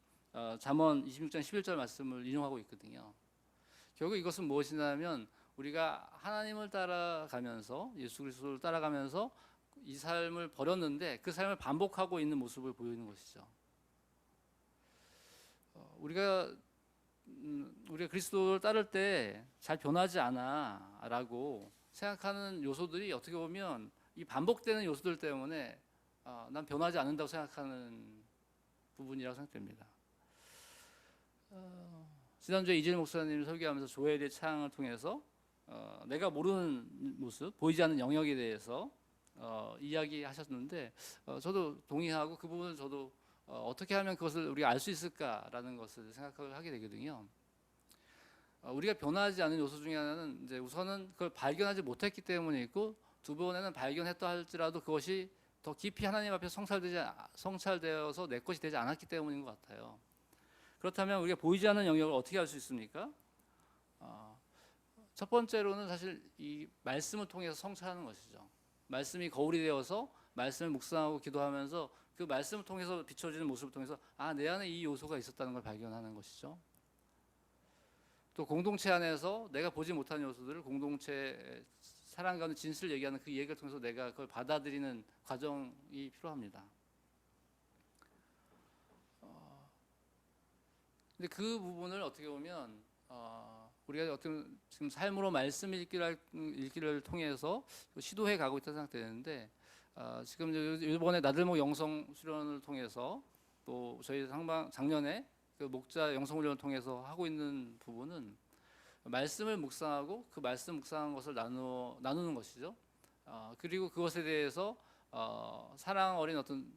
잠언 26장 11절 말씀을 인용하고 있거든요. 결국 이것은 무엇이냐면 우리가 하나님을 따라가면서 예수 그리스도를 따라가면서 이 삶을 버렸는데 그 삶을 반복하고 있는 모습을 보이는 것이죠. 우리가 그리스도를 따를 때 잘 변하지 않아라고 생각하는 요소들이 어떻게 보면 이 반복되는 요소들 때문에 난 변하지 않는다고 생각하는 부분이라고 생각됩니다. 지난주에 이재일 목사님 설교하면서 조엘의 창을 통해서 내가 모르는 모습, 보이지 않는 영역에 대해서 이야기하셨는데 저도 동의하고 그 부분을 저도 어떻게 하면 그것을 우리가 알 수 있을까라는 것을 생각을 하게 되거든요. 우리가 변하지 않는 요소 중에 하나는 이제 우선은 그걸 발견하지 못했기 때문에 있고, 두 번에는 발견했다 할지라도 그것이 더 깊이 하나님 앞에 성찰되어서 내 것이 되지 않았기 때문인 것 같아요. 그렇다면 우리가 보이지 않는 영역을 어떻게 할 수 있습니까? 첫 번째로는 사실 이 말씀을 통해서 성찰하는 것이죠. 말씀이 거울이 되어서 말씀을 묵상하고 기도하면서 그 말씀을 통해서 비춰지는 모습을 통해서 내 안에 이 요소가 있었다는 걸 발견하는 것이죠. 또 공동체 안에서 내가 보지 못한 요소들을 공동체 사람 가운데 진실을 얘기하는 그 얘기를 통해서 내가 그걸 받아들이는 과정이 필요합니다. 근데 그 부분을 어떻게 보면 우리가 어떤 지금 삶으로 말씀 읽기를 통해서 시도해 가고 있다고 생각되는데 지금 이번에 나들목 영성 수련을 통해서 또 저희 작년에 그 목자 영성 훈련을 통해서 하고 있는 부분은 말씀을 묵상하고 그 말씀 묵상한 것을 나누는 것이죠. 그리고 그것에 대해서 사랑 어린 어떤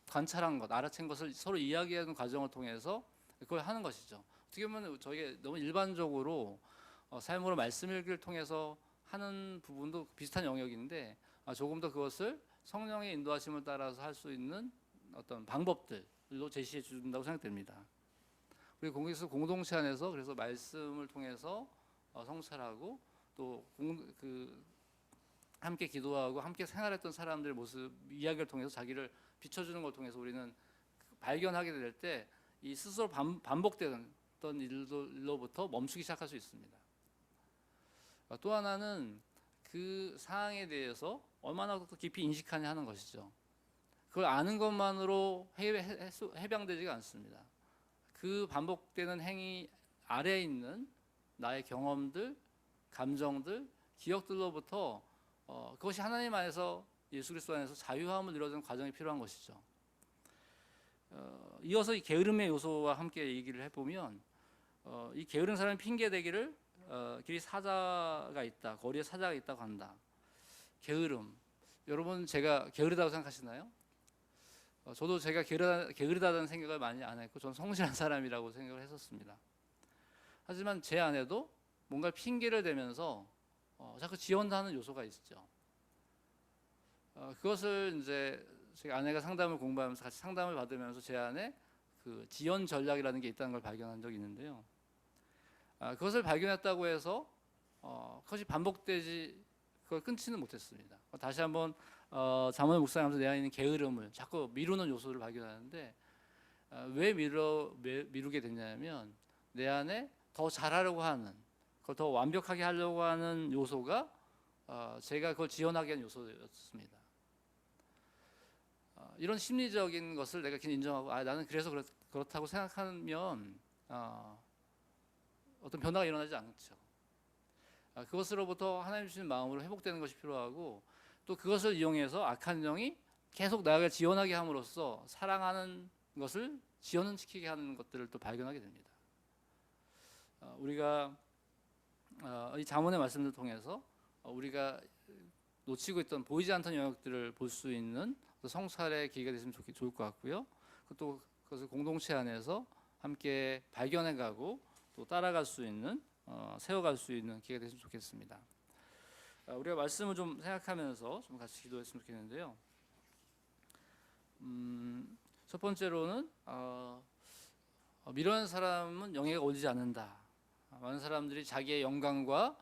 관찰한 것, 알아챈 것을 서로 이야기하는 과정을 통해서 그걸 하는 것이죠. 어떻게 보면 저희가 너무 일반적으로 삶으로 말씀 읽기를 통해서 하는 부분도 비슷한 영역인데 조금 더 그것을 성령의 인도하심을 따라서 할 수 있는 어떤 방법들로 제시해 준다고 생각됩니다. 우리 공동체 안에서 그래서 말씀을 통해서 성찰하고 또 함께 기도하고 함께 생활했던 사람들의 모습 이야기를 통해서 자기를 비춰주는 걸 통해서 우리는 발견하게 될 때 이 스스로 반복되던 일로부터 멈추기 시작할 수 있습니다. 또 하나는 그 사항에 대해서 얼마나 더 깊이 인식하냐 하는 것이죠. 그걸 아는 것만으로 해방되지가 않습니다. 그 반복되는 행위 아래에 있는 나의 경험들, 감정들, 기억들로부터 그것이 하나님 안에서 예수 그리스도 안에서 자유함을 이루어지는 과정이 필요한 것이죠. 이어서 이 게으름의 요소와 함께 얘기를 해보면 이 게으른 사람이 핑계 대기를 길이 사자가 있다, 거리에 사자가 있다고 한다. 게으름, 여러분 제가 게으르다고 생각하시나요? 저도 제가 게으르다는 생각을 많이 안 했고 저는 성실한 사람이라고 생각을 했었습니다. 하지만 제 안에도 뭔가 핑계를 대면서 자꾸 지연하는 요소가 있죠. 그것을 이제 제가 아내가 상담을 공부하면서 같이 상담을 받으면서 제 안에 그 지연 전략이라는 게 있다는 걸 발견한 적이 있는데요. 그것을 발견했다고 해서 그것이 반복되지 그걸 끊지는 못했습니다. 다시 한번 잠언을 묵상하면서 내 안에 있는 게으름을 자꾸 미루는 요소를 발견하는데 왜 미루게 됐냐면 내 안에 더 잘하려고 하는 그걸 더 완벽하게 하려고 하는 요소가 제가 그걸 지연하게 한 요소였습니다. 이런 심리적인 것을 내가 그냥 인정하고 나는 그래서 그렇다고 생각하면 어떤 변화가 일어나지 않죠. 그것으로부터 하나님 주신 마음으로 회복되는 것이 필요하고 또 그것을 이용해서 악한 영이 계속 나를 지연하게 함으로써 사랑하는 것을 지연시키게 하는 것들을 또 발견하게 됩니다. 우리가 이 잠언의 말씀을 통해서 우리가 놓치고 있던 보이지 않던 영역들을 볼 수 있는 성찰의 기회가 됐으면 좋을 것 같고요. 또 그것을 공동체 안에서 함께 발견해가고 또 따라갈 수 있는 세워갈 수 있는 기회가 됐으면 좋겠습니다. 우리가 말씀을 좀 생각하면서 좀 같이 기도했으면 좋겠는데요. 첫 번째로는 미련한 사람은 영예가 오르지 않는다. 많은 사람들이 자기의 영광과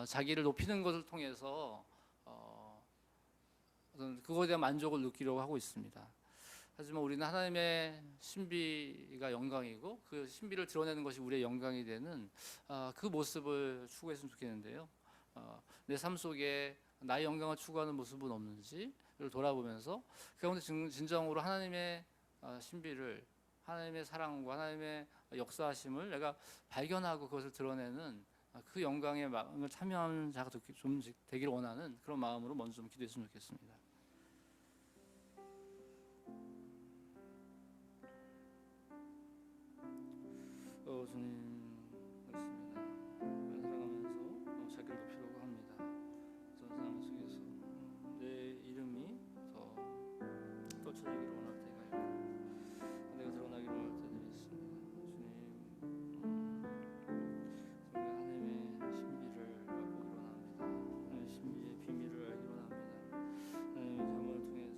자기를 높이는 것을 통해서 그거에 대한 만족을 느끼려고 하고 있습니다. 하지만 우리는 하나님의 신비가 영광이고 그 신비를 드러내는 것이 우리의 영광이 되는 그 모습을 추구했으면 좋겠는데요. 내 삶 속에 나의 영광을 추구하는 모습은 없는지를 돌아보면서 그 가운데 진정으로 하나님의 신비를 하나님의 사랑과 하나님의 역사하심을 내가 발견하고 그것을 드러내는 그 영광의 마음을 참여하는 자가 좀 되기를 원하는 그런 마음으로 먼저 좀 기도했으면 좋겠습니다. 주님 그렇습니다. 살아가면서 자기를 높이려고 합니다. 전 상황 속에서 내 이름이 더 떨쳐지기를 원할 때가 있고 내가 드러나기를 원할 때들이 있습니다. 주님 우리가 하나님의 신비를 알고 일어납니다. 하나님의 신비의 비밀을 알기 원합니다. 하나님의 잠언을 통해서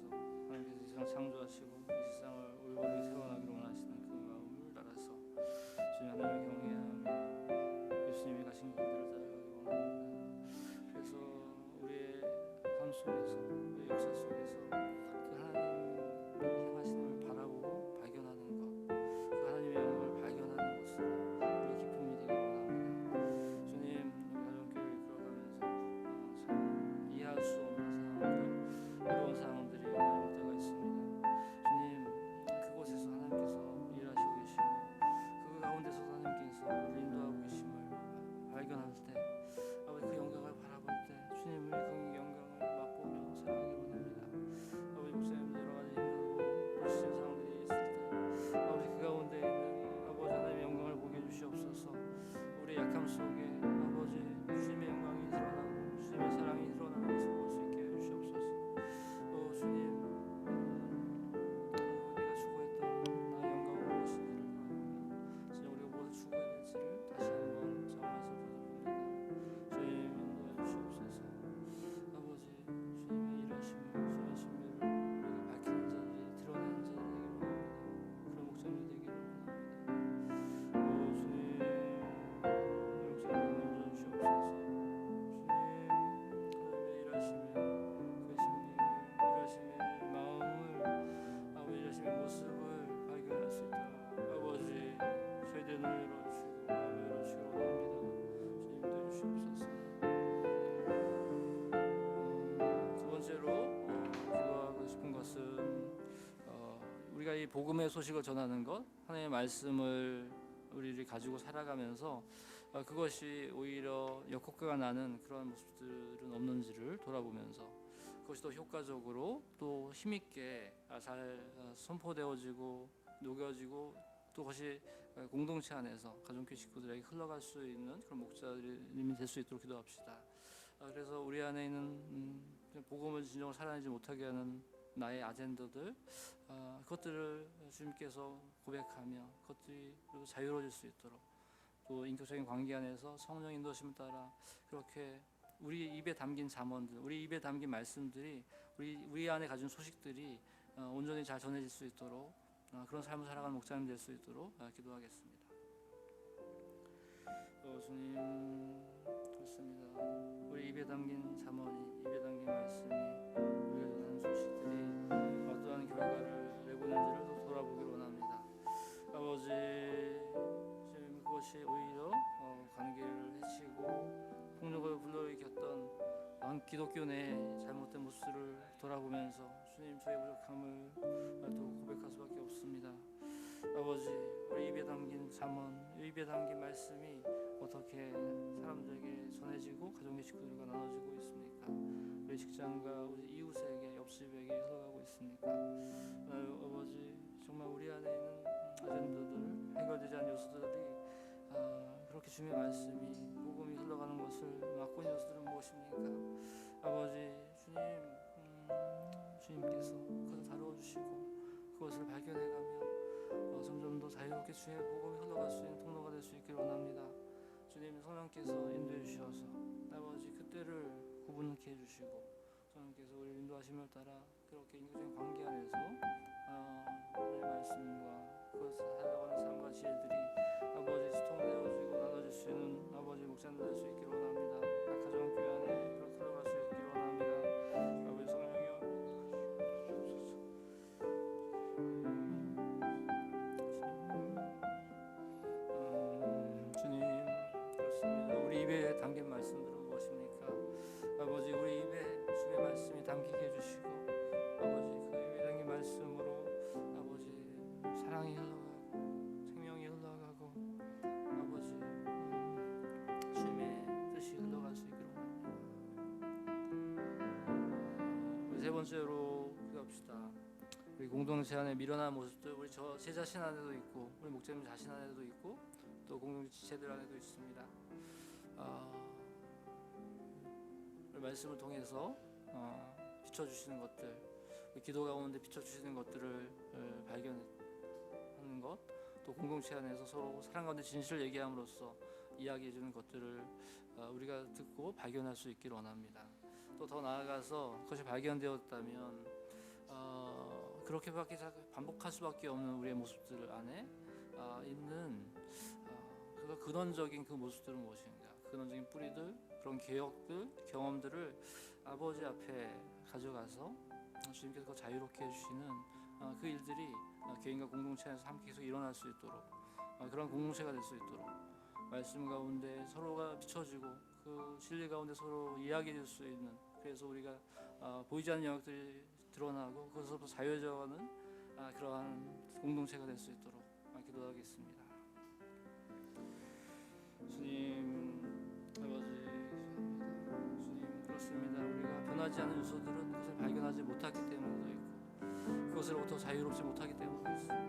우리가 이 복음의 소식을 전하는 것, 하나님의 말씀을 우리를 가지고 살아가면서 그것이 오히려 역효과가 나는 그런 모습들은 없는지를 돌아보면서 그것이 더 효과적으로 또 힘있게 잘 선포되어지고 녹여지고 또 그것이 공동체 안에서 가정교회 식구들에게 흘러갈 수 있는 그런 목자님이 될 수 있도록 기도합시다. 그래서 우리 안에 있는 복음을 진정으로 살아내지 못하게 하는 나의 아젠더들, 그것들을 주님께서 고백하며 그것들이 자유로워질 수 있도록, 또 인격적인 관계 안에서 성령 인도심을 따라 그렇게 우리 입에 담긴 잠언들, 우리 입에 담긴 말씀들이 우리 안에 가진 소식들이 온전히 잘 전해질 수 있도록 그런 삶을 살아가는 목사님 될 수 있도록 기도하겠습니다. 주님, 그렇습니다. 우리 입에 담긴 잠언이, 입에 담긴 말씀이 우리가 전하는 소식들이 어떠한 결과를 내보낸지를 돌아보기를 원합니다. 아버지, 지금 그것이 오히려 관계를 해치고 폭력을 불러일으켰던 기독교 내 잘못된 모습을 돌아보면서 주님, 저의 부족함을 또 고백할 수밖에 없습니다. 아버지, 우리 입에 담긴 잠언, 입에 담긴 말씀이 어떻게 사람들에게 전해지고 가정의 식구들과 나눠지고 있습니까? 우리 직장과 우리 이웃에게, 옆집에게 흘러가고 있습니까? 아버지, 정말 우리 안에 있는 아젠더들, 해결되지 않은 요소들이 그렇게 주님의 말씀이, 복음이 흘러가는 것을 막고 있는 요소들은 무엇입니까? 아버지, 주님께서 그것을 다루어주시고 그것을 발견해가며 점점 더 자유롭게 주의 복음이 흘러갈 수 있는 통로가 될 수 있기를 원합니다. 주님, 성령께서 인도해 주셔서 아버지 그때를 구분케 해주시고 성령께서 우리를 인도하심을 따라 그렇게 인격적인 관계 안에서 하나님의 말씀과 그것을 살아가는 삶과 지혜들이 아버지 수통되어지고 나눠질 수 있는 아버지 목자님 될 수 있기를 원합니다. 각 가정교회 안에 그렇게 흘러갈 수 있기를 원합니다. 아버지 성령이여, 주님, 그렇습니다. 우리 입에 담긴 말씀들은 무엇입니까? 아버지, 우리 입에 주의 말씀이 담기게 해주시고 아버지 그 입에 담긴 말씀으로 아버지 사랑이 흘러가고 생명이 흘러가고 아버지 주님의 뜻이 흘러갈 수 있기를 원합니다. 우리 세 번째로 기도합시다. 우리 공동체 안에 미련한 모습들, 우리 제 자신 안에도 있고 우리 목사님 자신 안에도 있고 또 공동체 지체들 안에도 있습니다. 우리 말씀을 통해서 비춰주시는 것들, 기도 가운데 비춰주시는 것들을 발견하는 것, 또 공동체 안에서 서로 사랑 가운데 진실을 얘기함으로써 이야기해주는 것들을 우리가 듣고 발견할 수 있기를 원합니다. 또 더 나아가서 그것이 발견되었다면 그렇게밖에 반복할 수밖에 없는 우리의 모습들 안에 있는 그 근원적인 그 모습들은 무엇인가? 근원적인 뿌리들, 그런 개혁들, 경험들을 아버지 앞에 가져가서 주님께서 자유롭게 해주시는 그 일들이 개인과 공동체 안에서 함께 계속 일어날 수 있도록 그런 공동체가 될 수 있도록 말씀 가운데 서로가 비춰지고 그 진리 가운데 서로 이야기될 수 있는, 그래서 우리가 보이지 않는 영역들이 드러나고 그것으로부터 자유해져가는 그러한 공동체가 될 수 있도록 기도하겠습니다. 주님, 아버지, 주님, 그렇습니다. 우리가 변하지 않는 요소들은 그것을 발견하지 못하기 때문에도 있고 그것으로부터 자유롭지 못하기 때문도 있습니다.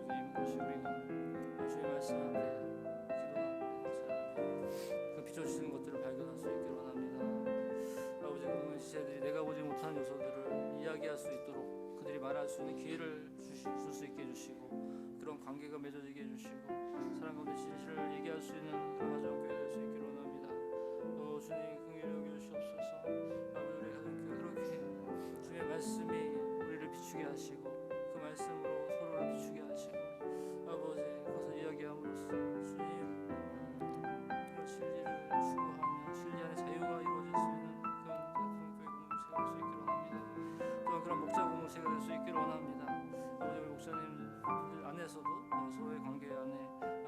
주님, 그것이 우리가 주의 말씀 앞에 기도하고 그 비춰주시는 것들을 발견할 수 있기를 원합니다. 아버지, 그런 지체들이 내가 보지 못하는 요소들을 이야기할 수 있도록 그들이 말할 수 있는 기회를 줄 수 있게 해주시고 그런 관계가 맺어지게 해주시고 사랑 가운데 진실을 얘기할 수 있는 그런 가정교회 될 수 있기를 원합니다. 주님, 긍휼히 여겨주시옵소서. 아버지, 우리 가정교회 그렇게 주의 말씀이 우리를 비추게 하시고 그 말씀으로 서로를 비추게 하시고 아버지 그것을 이야기함으로써 주님 그런 진리를 추구하며 진리 안에 자유가 이루어질 수 있는 그런 가정교회 공동체가 될 수 있기를 원합니다. 또한 그런 목자 공동체가 될 수 있기를 원합니다. 아버지, 우리 목사님들 안에서도 서로의 관계 안에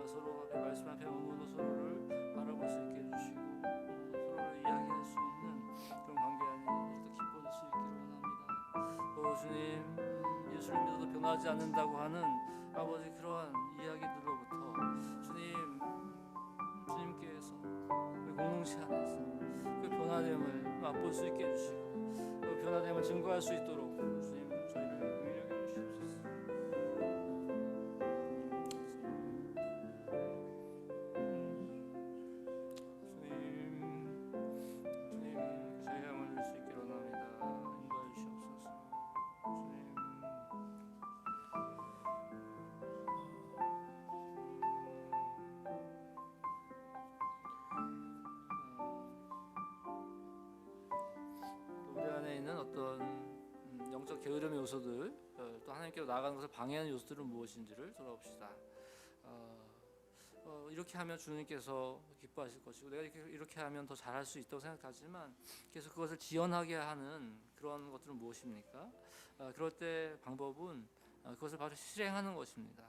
서로 앞에 말씀 앞에 머무는 서로를 바라볼 수 있게 해주시고 서로를 이야기할 수 있는 그런 관계 안에 더 깊어질 수 있기를 원합니다. 주님, 주를 믿어도 변하지 않는다고 하는 아버지 그러한 이야기들로부터 주님께서 우리 공동체 안에서 그 변화됨을 맛볼 수 있게 해주시고 그 변화됨을 증거할 수 있도록 주님 저희를 능력해 주시옵소서. 주님 저희가 만들 수 있기를 원합니다. 인도해 주시옵소서. 주님 또 우리 안에 있는 어떤 영적 게으름의 요소들 또 하나님께로 나아가는 것을 방해하는 요소들은 무엇인지를 돌아봅시다. 이렇게 하면 주님께서 기뻐하실 것이고 내가 이렇게 하면 더 잘할 수 있다고 생각하지만 계속 그것을 지연하게 하는 그런 것들은 무엇입니까? 그럴 때 방법은 그것을 바로 실행하는 것입니다.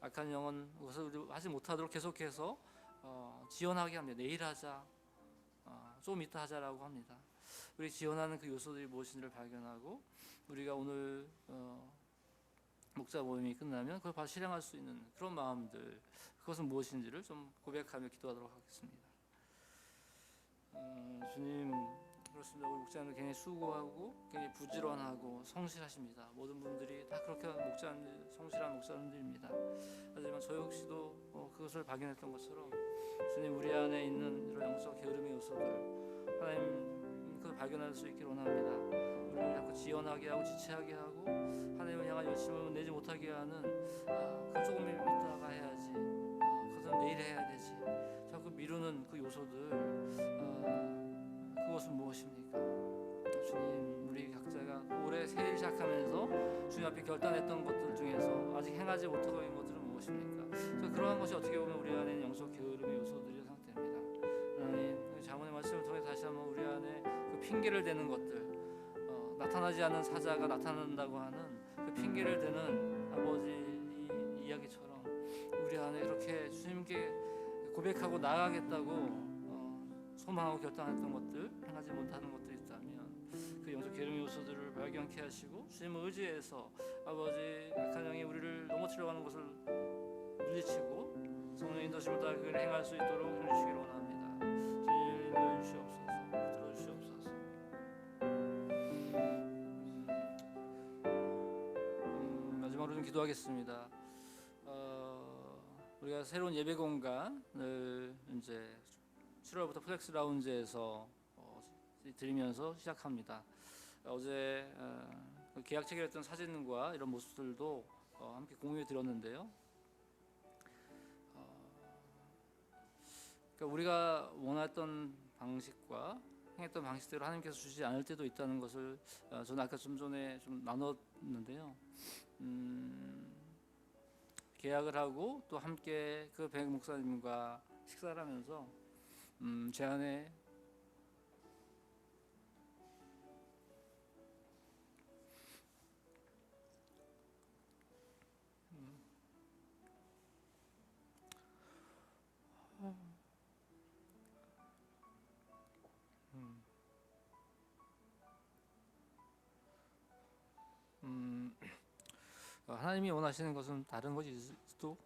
악한 영은 그것을 하지 못하도록 계속해서 지연하게 합니다. 내일 하자, 좀 이따 하자라고 합니다. 우리 지연하는 그 요소들이 무엇인지를 발견하고 우리가 오늘 목자 모임이 끝나면 그걸 바로 실행할 수 있는 그런 마음들, 그것은 무엇인지를 좀 고백하며 기도하도록 하겠습니다. 주님 그렇습니다. 우리 목자님들 굉장히 수고하고 굉장히 부지런하고 성실하십니다. 모든 분들이 다 그렇게 목자님들, 성실한 목사님들입니다. 하지만 저 역시도 그것을 발견했던 것처럼 주님 우리 안에 있는 이런 영적 게으름의 요소들 하나님 그것을 발견할 수 있기를 원합니다. 우리를 자꾸 지연하게 하고 지체하게 하고 하나님을 향한 열심을 내지 못하게 하는 그 조금 이따가 해야지, 그것은 내일 해야 되지, 자꾸 미루는 그 요소들, 그것은 무엇입니까? 주님 우리 각자가 올해 새해 시작하면서 주님 앞에 결단했던 것들 중에서 아직 행하지 못하고 있는 것들은 무엇입니까? 그러한 것이 어떻게 보면 우리 안에 있는 영적 게으름의 요소들이 상태입니다. 하나님 자문의 말씀을 통해 다시 한번 우리 안에 그 핑계를 대는 것들, 나타나지 않는 사자가 나타난다고 하는 그 핑계를 대는 아버지 이야기처럼 우리 안에 그렇게 주님께 고백하고 나아가겠다고 소망하고 결단했던 것들, 행하지 못하는 것들이 있다면 그 영적 게으름의 요소들을 발견케 하시고 주님을 의지해서 아버지 악한 영이 우리를 넘어뜨려고 하는 것을 물리치고 성령의 인도심을 따라 그걸 행할 수 있도록 해주시기를 원합니다. 주님 인도해 주시옵소서. 들어주시옵소서. 마지막으로 좀 기도하겠습니다. 우리가 새로운 예배 공간을 이제 7월부터 플렉스 라운지에서 드리면서 시작합니다. 어제 계약 체결했던 사진과 이런 모습들도 함께 공유해 드렸는데요. 그러니까 우리가 원했던 방식과 행했던 방식대로 하나님께서 주시지 않을 때도 있다는 것을 저는 아까 좀 전에 좀 나눴는데요. 계약을 하고 또 함께 그 백 목사님과 식사를 하면서 제 안에 하나님이 원하시는 것은 다른 것이 있어도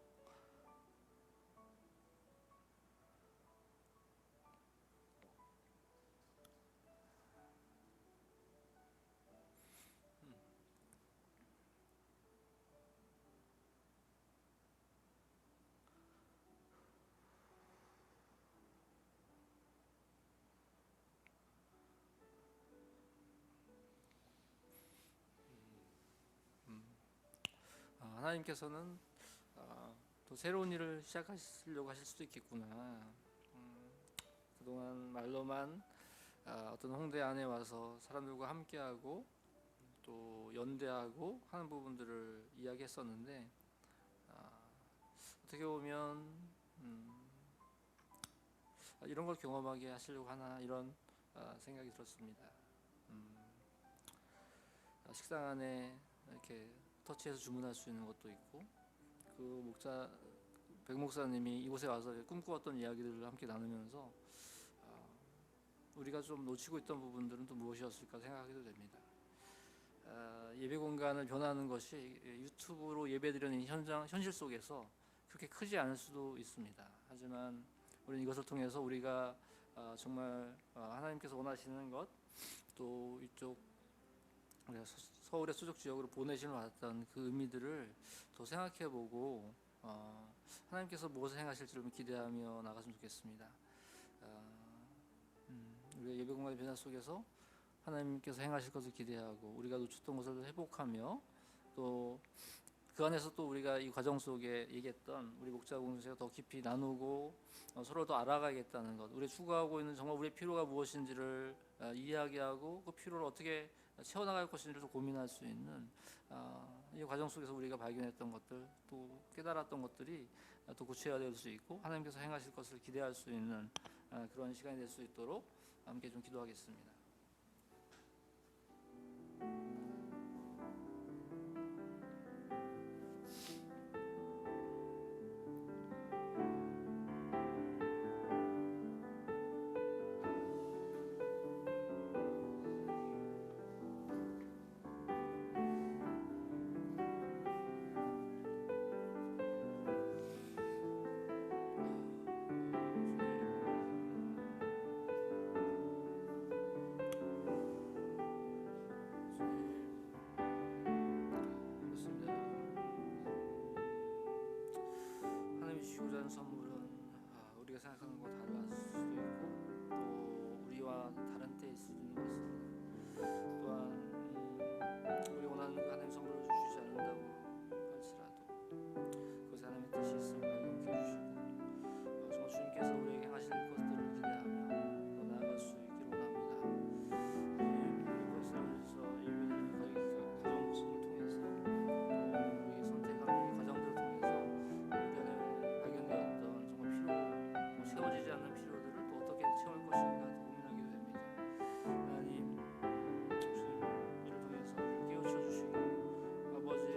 하나님께서는 또 새로운 일을 시작하시려고 하실 수도 있겠구나. 그동안 말로만 어떤 홍대 안에 와서 사람들과 함께하고 또 연대하고 하는 부분들을 이야기했었는데 어떻게 보면 이런 걸 경험하게 하시려고 하나 이런 생각이 들었습니다. 식당 안에 이렇게 터치해서 주문할 수 있는 것도 있고 그 백 목사님이 이곳에 와서 꿈꾸었던 이야기들을 함께 나누면서 우리가 좀 놓치고 있던 부분들은 또 무엇이었을까 생각하기도 됩니다. 예배 공간을 변하는 것이 유튜브로 예배드리는 현실 속에서 그렇게 크지 않을 수도 있습니다. 하지만 우리는 이것을 통해서 우리가 정말 하나님께서 원하시는 것, 또 이쪽 우리가 서울의 수족 지역으로 보내심을 받았던 그 의미들을 더 생각해보고 하나님께서 무엇을 행하실지를 좀 기대하며 나갔으면 좋겠습니다. 우리가 예배 공간의 변화 속에서 하나님께서 행하실 것을 기대하고 우리가 놓쳤던 것을 회복하며 또 그 안에서 또 우리가 이 과정 속에 얘기했던 우리 목자 공동체가 더 깊이 나누고 서로 더 알아가겠다는 것, 우리 추구하고 있는 정말 우리의 필요가 무엇인지를 이야기하고 그 필요를 어떻게 채워나갈 것인지를 좀 고민할 수 있는 이 과정 속에서 우리가 발견했던 것들, 또 깨달았던 것들이 또 구체화될 수 있고 하나님께서 행하실 것을 기대할 수 있는 그런 시간이 될 수 있도록 함께 좀 기도하겠습니다. 하나님이 주시고자 하는 선물은 우리가 생각하는 것과 달랐을 수도 있고 또 우리와 다른 때일 수도 있는 것입니다. 또한 우리 원하는 그 하나님 선물을 주시지 않는다고 할지라도 그것이 하나님의 뜻이 있음을 발견케 해주시고 정말 주님께서 우리에게 하실 것들을 기대하며 더 나아갈 수 있기를 원합니다. 이것을 하면서 예배드리는 가정 모습을 통해서 또 우리 선택한 이 과정들을 통해서 우리 안에 발견되었던 정말 필요, 채워지지 않는 필요들을 또 어떻게 채울 것인가 더 고민하게 됩니다. 하나님, 주님 이를 통해서 우리를 깨우쳐 주시고 아버지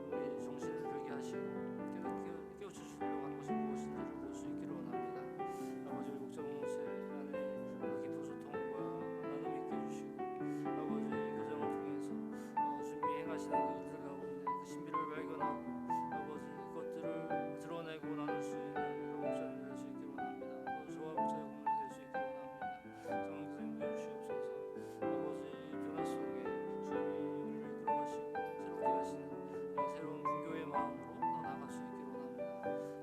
우리 정신을 들게 하시고 깨우쳐 주시려고 하는 것이 무엇인지를 볼 수 있기를 원합니다. 아버지 우리 목자 공동체 안에 그 깊은 소통과 나눔이 있게 해주시고 아버지 이 과정을 통해서 주님이 행하시는 그 일들 가운데 그 신비를 발견하고 아버지 그것들을 드러내고 나눌 수 있는 그런 목사님들 될 수 있기를 원합니다. 또 저와 목사의 공동체 될 수 있기를 원합니다. 정말 교수님 도와주시옵소서. 아버지 변화 속에 주님이 우리를 이끌어가시고 새롭게 하시는 새로운 분교의 마음으로 더 나아갈 수 있기를 원합니다.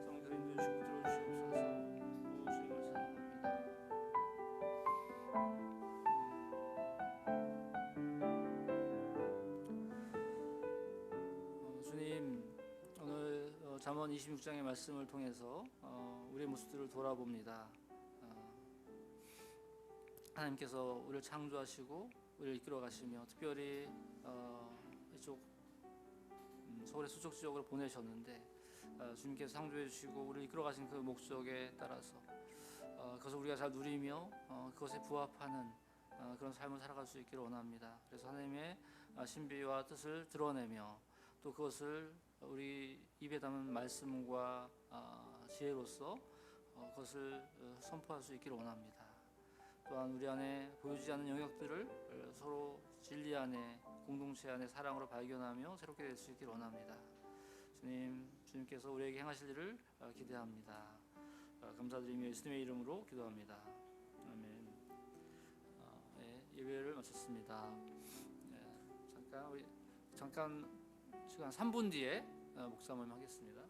정말 교수님 도와주시고 들어주시옵소서. 오 주님을 찬양합니다. 주님 오늘 잠언 26장의 말씀을 통해서 우리의 모습들을 돌아봅니다. 하나님께서 우리를 창조하시고 우리를 이끌어 가시며 특별히 이쪽 서울의 수족 지역으로 보내셨는데 주님께서 창조해 주시고 우리를 이끌어 가신 그 목적에 따라서 그것을 우리가 잘 누리며 그것에 부합하는 그런 삶을 살아갈 수 있기를 원합니다. 그래서 하나님의 신비와 뜻을 드러내며 또 그것을 우리 입에 담은 말씀과 지혜로서 그것을 선포할 수 있기를 원합니다. 또한 우리 안에 보여지지 않는 영역들을 서로 진리 안에 공동체 안에 사랑으로 발견하며 새롭게 될 수 있기를 원합니다. 주님께서 우리에게 행하실 일을 기대합니다. 감사드리며 예수님의 이름으로 기도합니다. 아멘. 예배를 마쳤습니다. 잠깐 시간 3분 뒤에 목사 모임 하겠습니다.